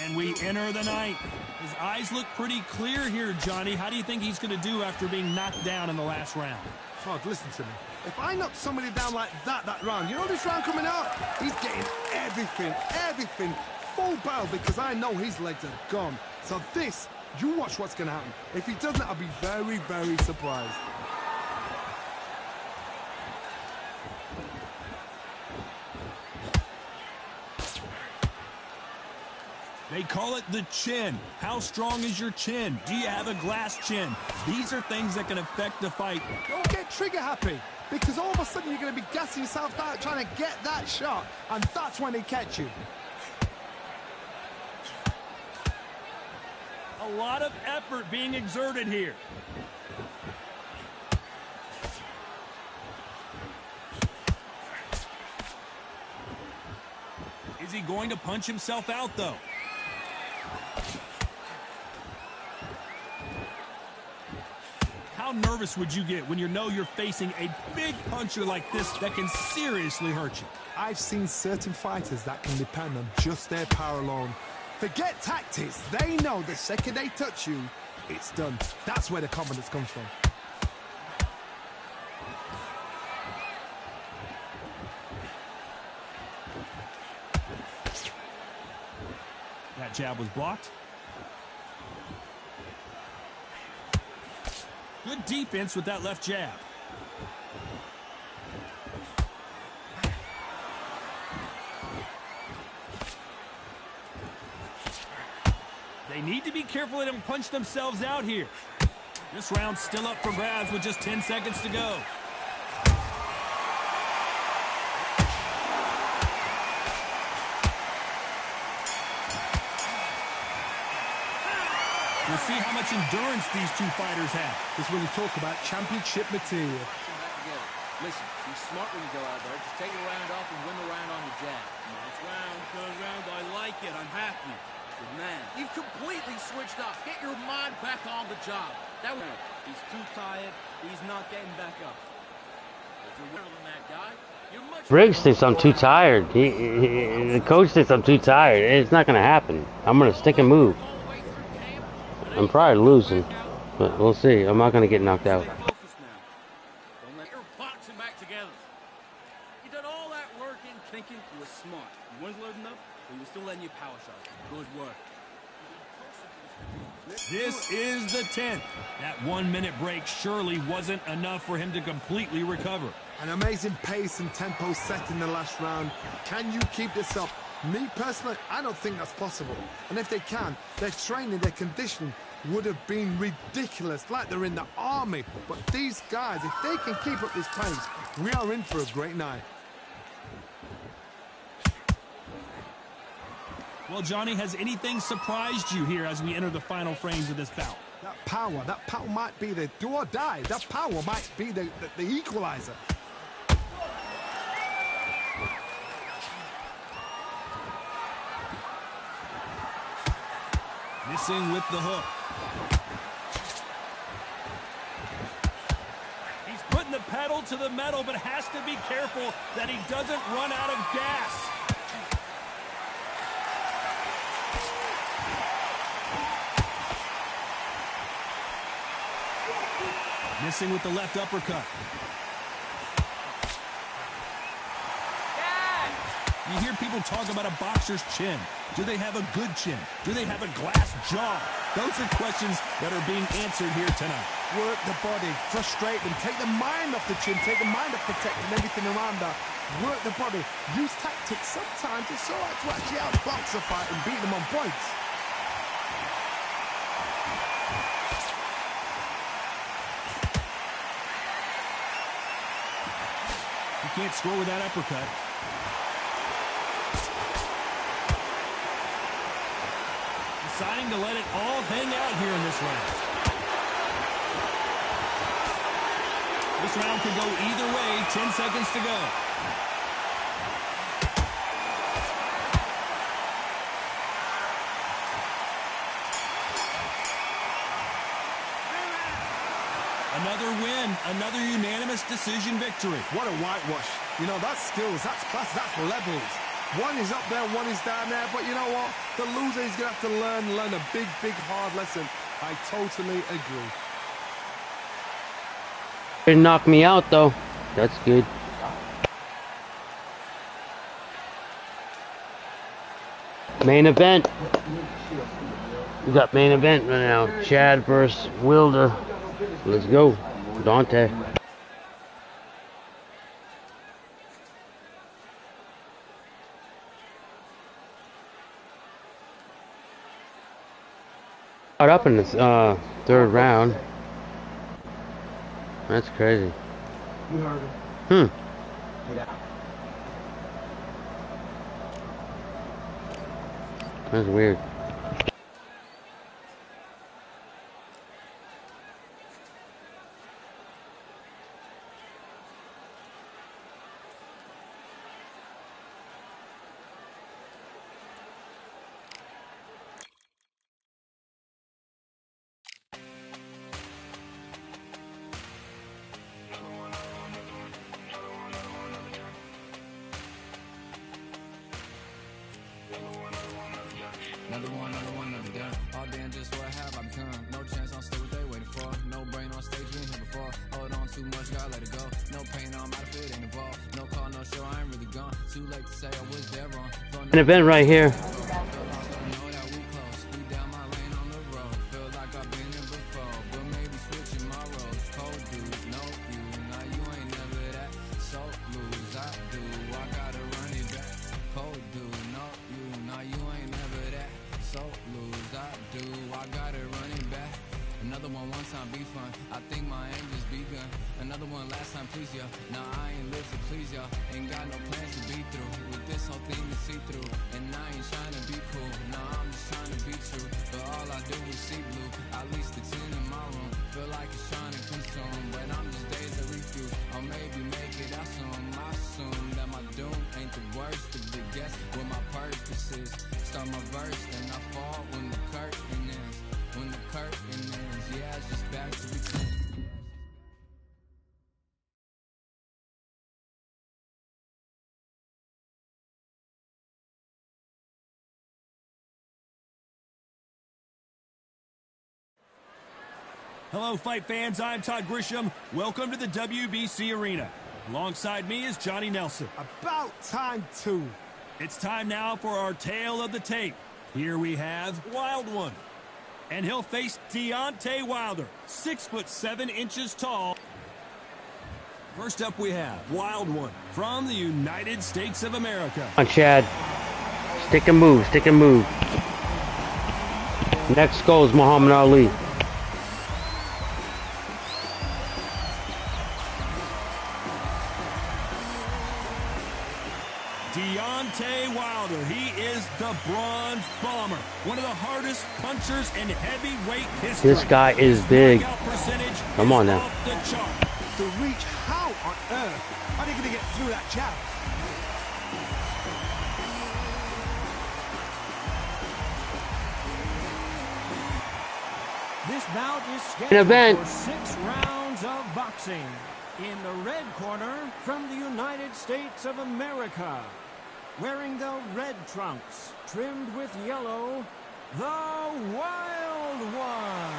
And we enter the ninth. His eyes look pretty clear here, Johnny. How do you think he's going to do after being knocked down in the last round? Todd, listen to me. If I knock somebody down like that round, you know this round coming out? He's getting everything, full barrel because I know his legs are gone. So this You watch what's going to happen. If he doesn't, I'll be very, very surprised. They call it the chin. How strong is your chin? Do you have a glass chin? These are things that can affect the fight. Don't get trigger happy, because all of a sudden you're going to be gassing yourself out trying to get that shot, and that's when they catch you. A lot of effort being exerted here. Is he going to punch himself out, though? How nervous would you get when you know you're facing a big puncher like this that can seriously hurt you? I've seen certain fighters that can depend on just their power alone. Forget tactics. They know the second they touch you, it's done. That's where the confidence comes from. That jab was blocked. Good defense with that left jab. They need to be careful they don't punch themselves out here. This round's still up for grabs with just 10 seconds to go. We'll see how much endurance these two fighters have. This is when you talk about championship material. Listen, be smart when you go out there. Just take a round off and win the round on the jab. Nice round, good round. I like it. I'm happy. Good man. You've completely switched up. Get your mind back on the job. He's too tired. He's not getting back up. If you're better than that guy, you're much. Briggs thinks I'm too tired. The coach thinks I'm too tired. It's not going to happen. I'm going to stick and move. I'm probably losing, but we'll see. I'm not going to get knocked out. Focus now. Don't let your boxing back together. You did all that work in thinking you were smart. You weren't loading up, but you were still letting your power shots. Good work. This is the 10th. That 1 minute break surely wasn't enough for him to completely recover. An amazing pace and tempo set in the last round. Can you keep this up? Me personally, I don't think that's possible. And if they can, their training, their conditioning would have been ridiculous, like they're in the army. But these guys, if they can keep up this pace, we are in for a great night. Well, Johnny, has anything surprised you here as we enter the final frames of this bout? That power might be the do or die. That power might be the equalizer. Missing with the hook. He's putting the pedal to the metal, but has to be careful that he doesn't run out of gas. Missing with the left uppercut. You hear people talk about a boxer's chin. Do they have a good chin? Do they have a glass jaw? Those are questions that are being answered here tonight. Work the body, frustrate them, take the mind off the chin, take the mind off protecting everything around that. Work the body, use tactics. Sometimes it's all right to actually outbox a fight and beat them on points. You can't score with that uppercut. Deciding to let it all hang out here in this round. This round could go either way. 10 seconds to go. Another win, another unanimous decision victory. What a whitewash. You know, that's skills, that's class, that's levels. One is up there, one is down there, but you know what? The loser is going to have to learn a big, big, hard lesson. I totally agree. Didn't knock me out, though. That's good. Main event. We got main event right now. Chad versus Wilder. Let's go. Dante. Caught up in this third round. That's crazy. You heard him. Get out. That's weird. Another done. All day and just what have I become? No chance, I'm still what they waiting for. No brain on stage, been here before. Hold on too much, gotta let it go. No pain, I'm out of it, ain't involved. No call, no show, I ain't really gone. Too late to say I was there wrong. An event right here. Another one time be fun. I think my aim just begun. Another one last time please ya. Nah, I ain't live to please ya. Ain't got no plans to be through with this whole thing to see through. And I ain't trying to be cool. Nah, I'm just trying to be true. But all I do is see blue. At least the 10 in my room. Feel like it's trying to consume. But I'm just days of refuse. Or maybe make it out soon. I assume that my doom ain't the worst of the guess what my purpose is. Start my verse, then I fall when the curtain ends. When the curtain ends, yeah, it's just back to pretend. Hello, fight fans. I'm Todd Grisham. Welcome to the WBC Arena. Alongside me is Johnny Nelson. About time, too. It's time now for our tale of the tape. Here we have Wild One. And he'll face Deontay Wilder, 6'7" tall. First up we have Wild One from the United States of America. Come on, Chad. Stick and move, stick and move. Next goes Muhammad Ali. Deontay Wilder, he is the Bronze Bomber, one of the hardest punchers in heavyweight history. This guy is big. Come on now. The reach, how on earth are they going to get through that jab? This bout is An scheduled event. for 6 rounds of boxing. In the red corner, from the United States of America, wearing the red trunks, trimmed with yellow, the Wild One.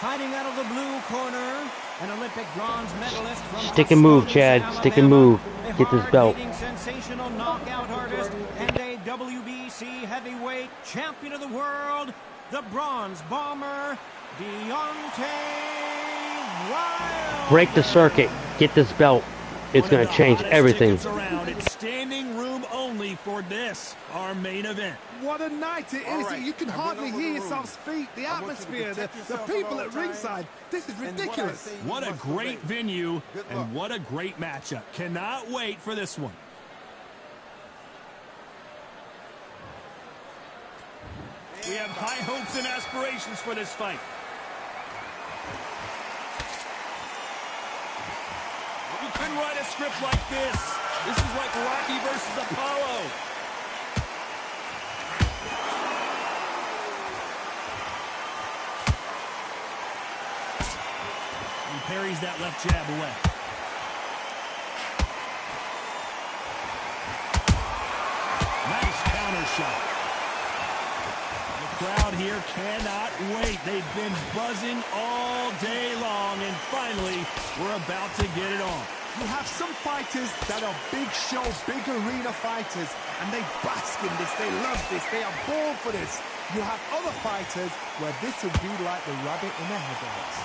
Fighting out of the blue corner, an Olympic bronze medalist from Stick and move, Chad. Alabama, Stick and move. a Get this belt. hard-hitting sensational knockout artist, and a WBC heavyweight champion of the world, the Bronze Bomber, Deontay Wilder. Break the circuit. Get this belt. It's going to change everything. It's standing room only for this, our main event. What a night it is. Right. You can hardly hear yourself speak. The atmosphere, the people at ringside. This is ridiculous. What a great venue and what a great matchup. Cannot wait for this one. We have high hopes and aspirations for this fight. You couldn't write a script like this. This is like Rocky versus Apollo. He parries that left jab away. Nice counter shot. The crowd here cannot wait. They've been buzzing all day long, and finally, we're about to get it on. You have some fighters that are big show, big arena fighters, and they bask in this. They love this. They are born for this. You have other fighters where this would be like the rabbit in the headlights.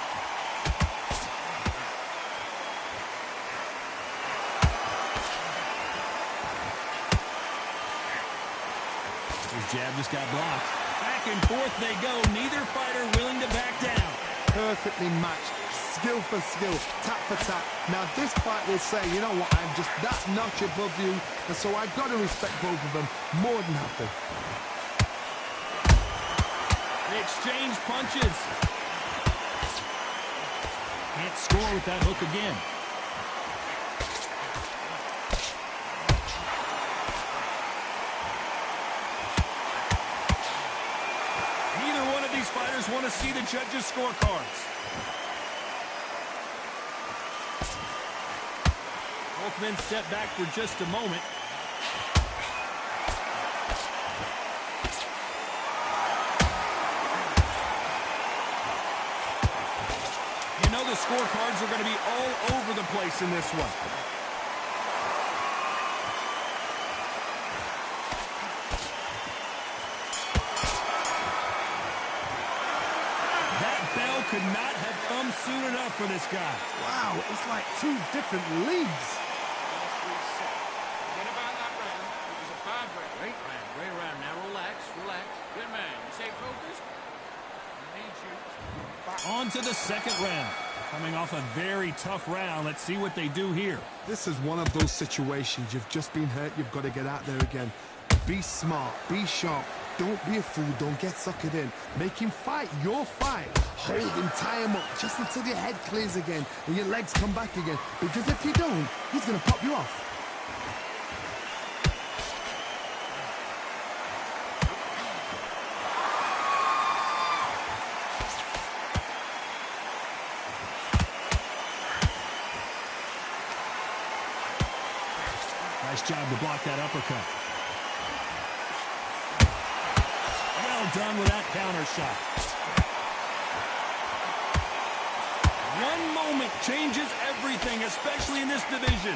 His jab just got blocked. Back and forth they go. Neither fighter willing to back down. Perfectly matched. Skill for skill, tap for tap. Now this fight will say, you know what, I'm just that notch above you, and so I've got to respect both of them more than happy. They exchange punches. Can't score with that hook again. Neither one of these fighters want to see the judges' scorecards. Both men step back for just a moment. You know the scorecards are going to be all over the place in this one. That bell could not have come soon enough for this guy. Wow, it's like two different leagues. Great round. Now relax. Good man. You stay focused. I need you. On to the second round. Coming off a very tough round. Let's see what they do here. This is one of those situations. You've just been hurt. You've got to get out there again. Be smart. Be sharp. Don't be a fool. Don't get suckered in. Make him fight your fight. Hold him, tie him up just until your head clears again and your legs come back again. Because if you don't, he's going to pop you off. Nice job to block that uppercut. Well done with that counter shot. One moment changes everything, especially in this division.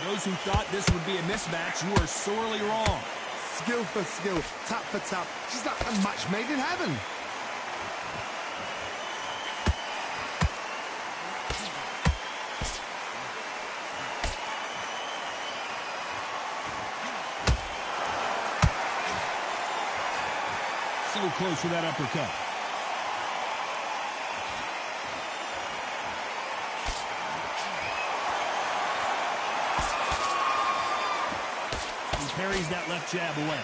Those who thought this would be a mismatch, you are sorely wrong. Skill for skill, tap for tap. Just like a match made in heaven. So close with that uppercut. He parries that left jab away.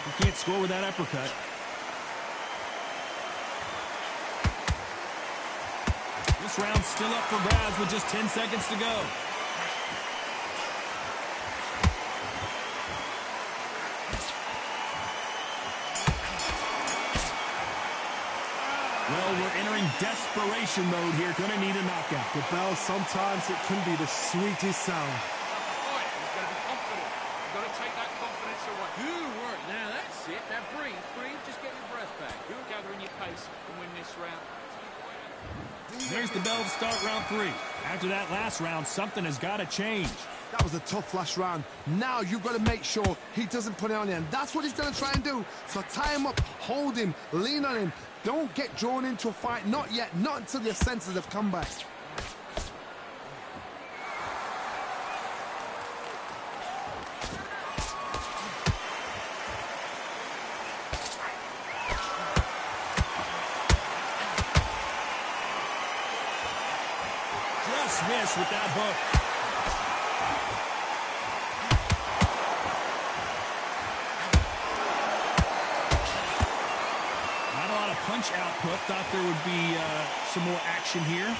He can't score with that uppercut. This round's still up for grabs with just 10 seconds to go. Well, we're entering desperation mode here. Gonna need a knockout. The bell, sometimes it can be the sweetest sound. You've got to be confident. You've got to take that confidence away. Good work. Now that's it. Now breathe. Just get your breath back. You're gathering your pace and win this round. There's the bell to start round 3. After that last round, something has got to change. That was a tough last round. Now you've got to make sure he doesn't put it on you. And that's what he's going to try and do. So tie him up, hold him, lean on him. Don't get drawn into a fight. Not yet. Not until your senses have come back. Just missed with that hook. Punch output. Thought there would be some more action here.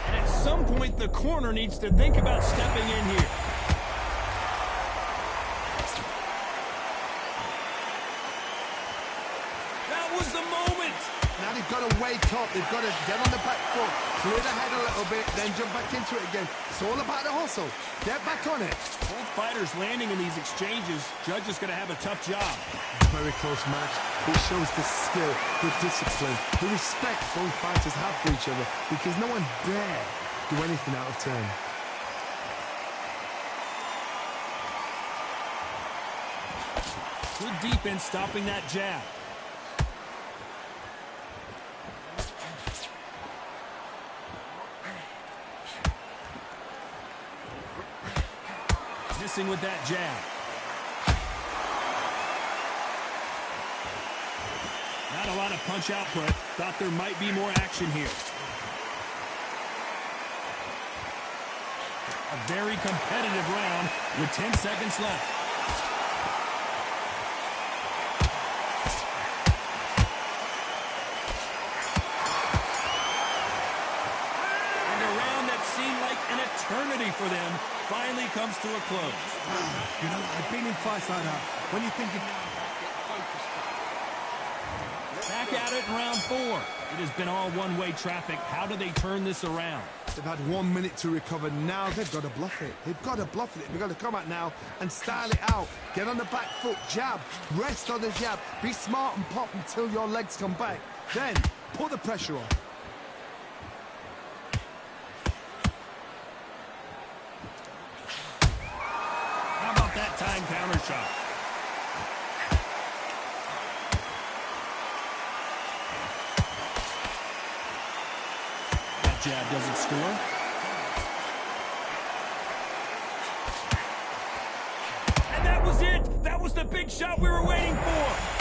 And at some point, the corner needs to think about stepping in here. That was the moment. Now they've got to got to wake up. They've got to get on the back foot, clear the head a little bit, then jump back into it again. It's all about the hustle. Get back on it. Both fighters landing in these exchanges. Judge is going to have a tough job. Very close match. It shows the skill, the discipline, the respect both fighters have for each other, because no one dare do anything out of turn. Good defense stopping that jab. Missing with that jab. Not a lot of punch output. Thought there might be more action here. A very competitive round with 10 seconds left. And a round that seemed like an eternity for them finally comes to a close. You know, I've been in fights like that. When you think Back at it in round 4. It has been all one-way traffic. How do they turn this around? they've had 1 minute to recover, now they've got to bluff it. They've got to bluff it. They've got to come out now and style it out. Get on the back foot, jab, rest on the jab. Be smart and pop until your legs come back. Then, put the pressure on. How about that time counter shot? That jab doesn't score. And that was it! That was the big shot we were waiting for!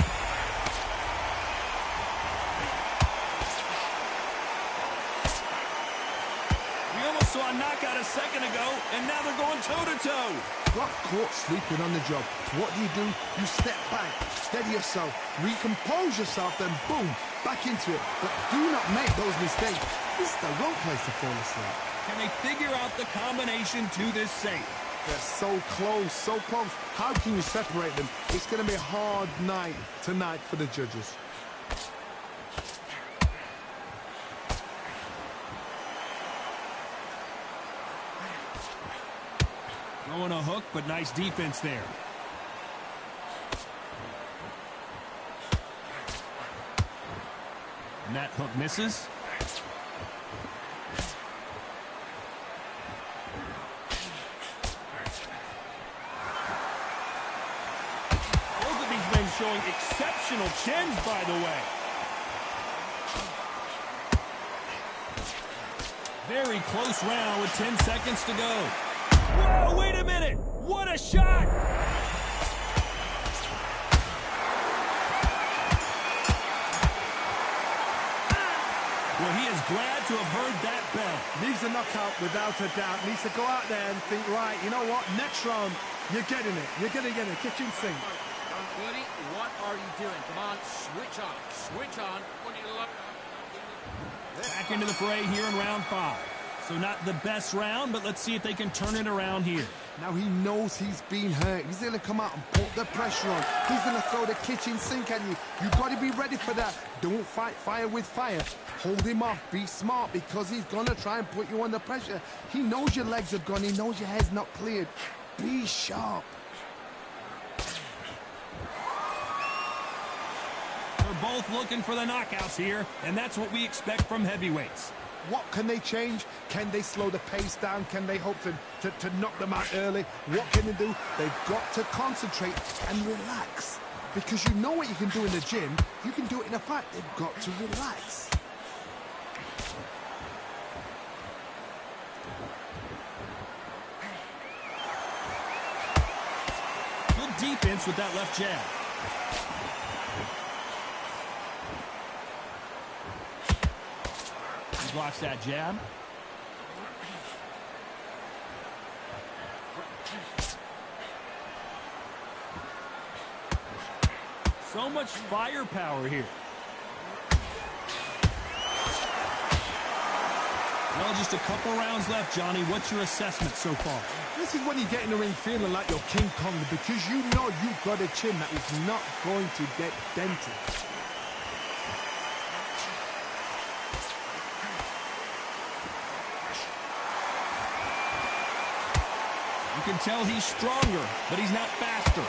Saw a knockout a second ago, and now they're going toe-to-toe. Got caught sleeping on the job. What do? You step back, steady yourself, recompose yourself, then boom, back into it. But do not make those mistakes. This is the wrong place to fall asleep. Can they figure out the combination to this safe? They're so close, so close. How can you separate them? It's going to be a hard night tonight for the judges. Throwing a hook, but nice defense there. And that hook misses. Both of these men showing exceptional chins, by the way. Very close round with 10 seconds to go. Whoa, wait a minute! What a shot! Well, he is glad to have heard that bell. Needs a knockout without a doubt. Needs to go out there and think, right, you know what? Next round, you're getting it. You're going to get a kitchen sink. Woody, what are you doing? Come on, switch on. Switch on. Back into the fray here in round 5. So not the best round, but let's see if they can turn it around here. Now he knows he's been hurt. He's going to come out and put the pressure on. He's going to throw the kitchen sink at you. You've got to be ready for that. Don't fight fire with fire. Hold him off. Be smart, because he's going to try and put you under pressure. He knows your legs are gone. He knows your head's not cleared. Be sharp. They're both looking for the knockouts here, and that's what we expect from heavyweights. What can they change? Can they slow the pace down? Can they hope to knock them out early? What can they do? They've got to concentrate and relax. Because you know what you can do in the gym, you can do it in a fight. They've got to relax. Good defense with that left jab. Blocks that jab. So much firepower here. Well, just a couple rounds left, Johnny. What's your assessment so far? This is when you get in the ring feeling like you're King Kong, because you know you've got a chin that is not going to get dented. can tell he's stronger, but he's not faster.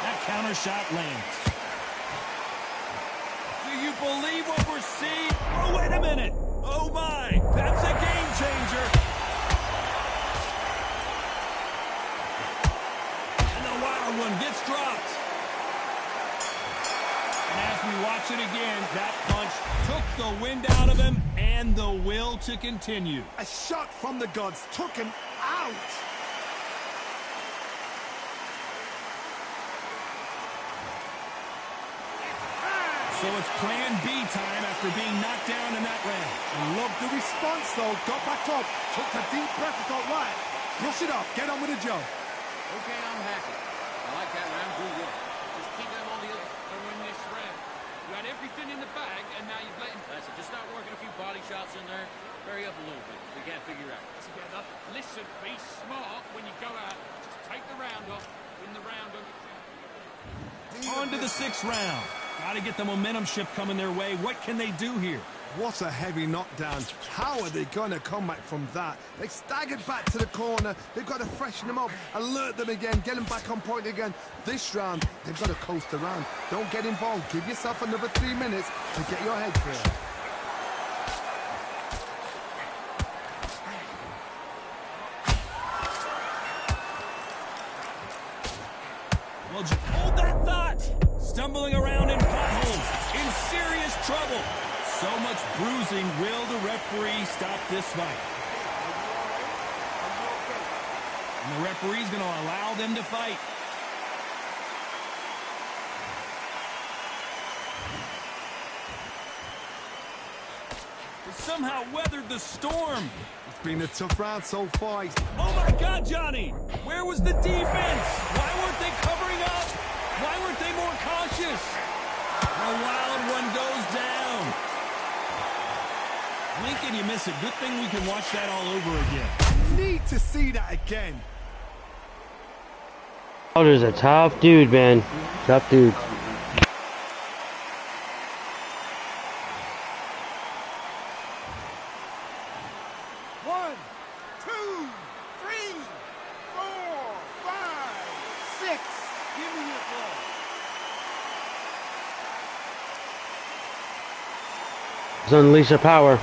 That counter shot lands. Do you believe what we're seeing? Oh, wait a minute. Oh, my. That's a game changer. And the wild one gets dropped. And as we watch it again, that punch took the wind out of him and the will to continue. A shot from the gods took him out. So it's plan B time after being knocked down in that round. I love the response, though. Got back up, took a deep breath and thought, right, brush it off, get on with the job. Okay, I'm happy. I like that round. Good work. Just keep them on the other to win this round. You had everything in the bag, and now you've let him. That's it. Just start working a few body shots in there. Vary up a little bit. We can't figure out. Together. Listen, be smart when you go out. Just take the round off. Win the round on your On to the 6th round. Got to get the momentum shift coming their way. What can they do here? What a heavy knockdown. How are they going to come back from that? They staggered back to the corner. They've got to freshen them up, alert them again, get them back on point again. This round, they've got to coast around. Don't get involved. Give yourself another 3 minutes to get your head clear. Well, just hold that thought. Stumbling around in potholes, in serious trouble. So much bruising. Will the referee stop this fight? And the referee's going to allow them to fight. They somehow weathered the storm. It's been a tough round so far. Oh my God, Johnny! Where was the defense? Why weren't they covering up? Why weren't they more cautious? The wild one goes down. Lincoln, you miss it. Good thing we can watch that all over again. I need to see that again. Oh, there's a tough dude, man. Tough dude. One, two, three, four, five, six. Give me your ball. Let's unleash the power.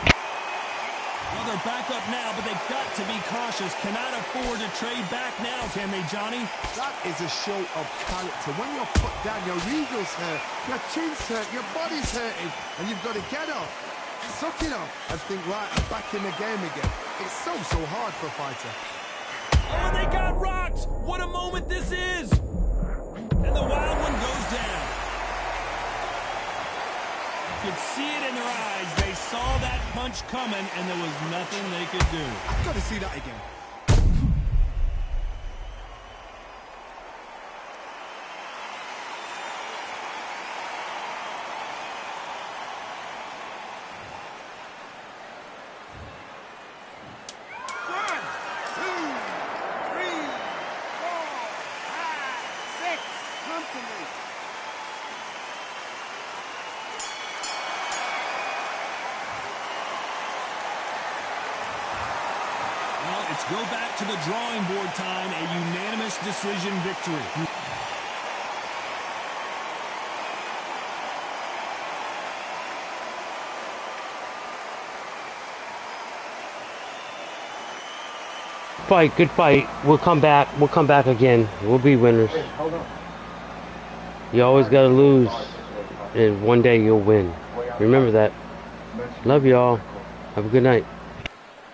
Well, they're back up now, but they've got to be cautious. Cannot afford to trade back now, can they, Johnny? That is a show of character. When you're put down, your ego's hurt, your chin's hurt, your body's hurting, and you've got to get up, suck it up, and think, right, I'm back in the game again. It's so hard for a fighter. Oh, and they got rocked! What a moment this is! And the wild one goes down. You could see it in their eyes. They saw that punch coming, and there was nothing they could do. I've got to see that again. One, two, three, four, five, six. Come to me. Well, it's go back to the drawing board time, a unanimous decision victory. Fight, good fight. We'll come back. We'll come back again. We'll be winners. You always gotta lose, and one day you'll win. Remember that. Love y'all. Have a good night.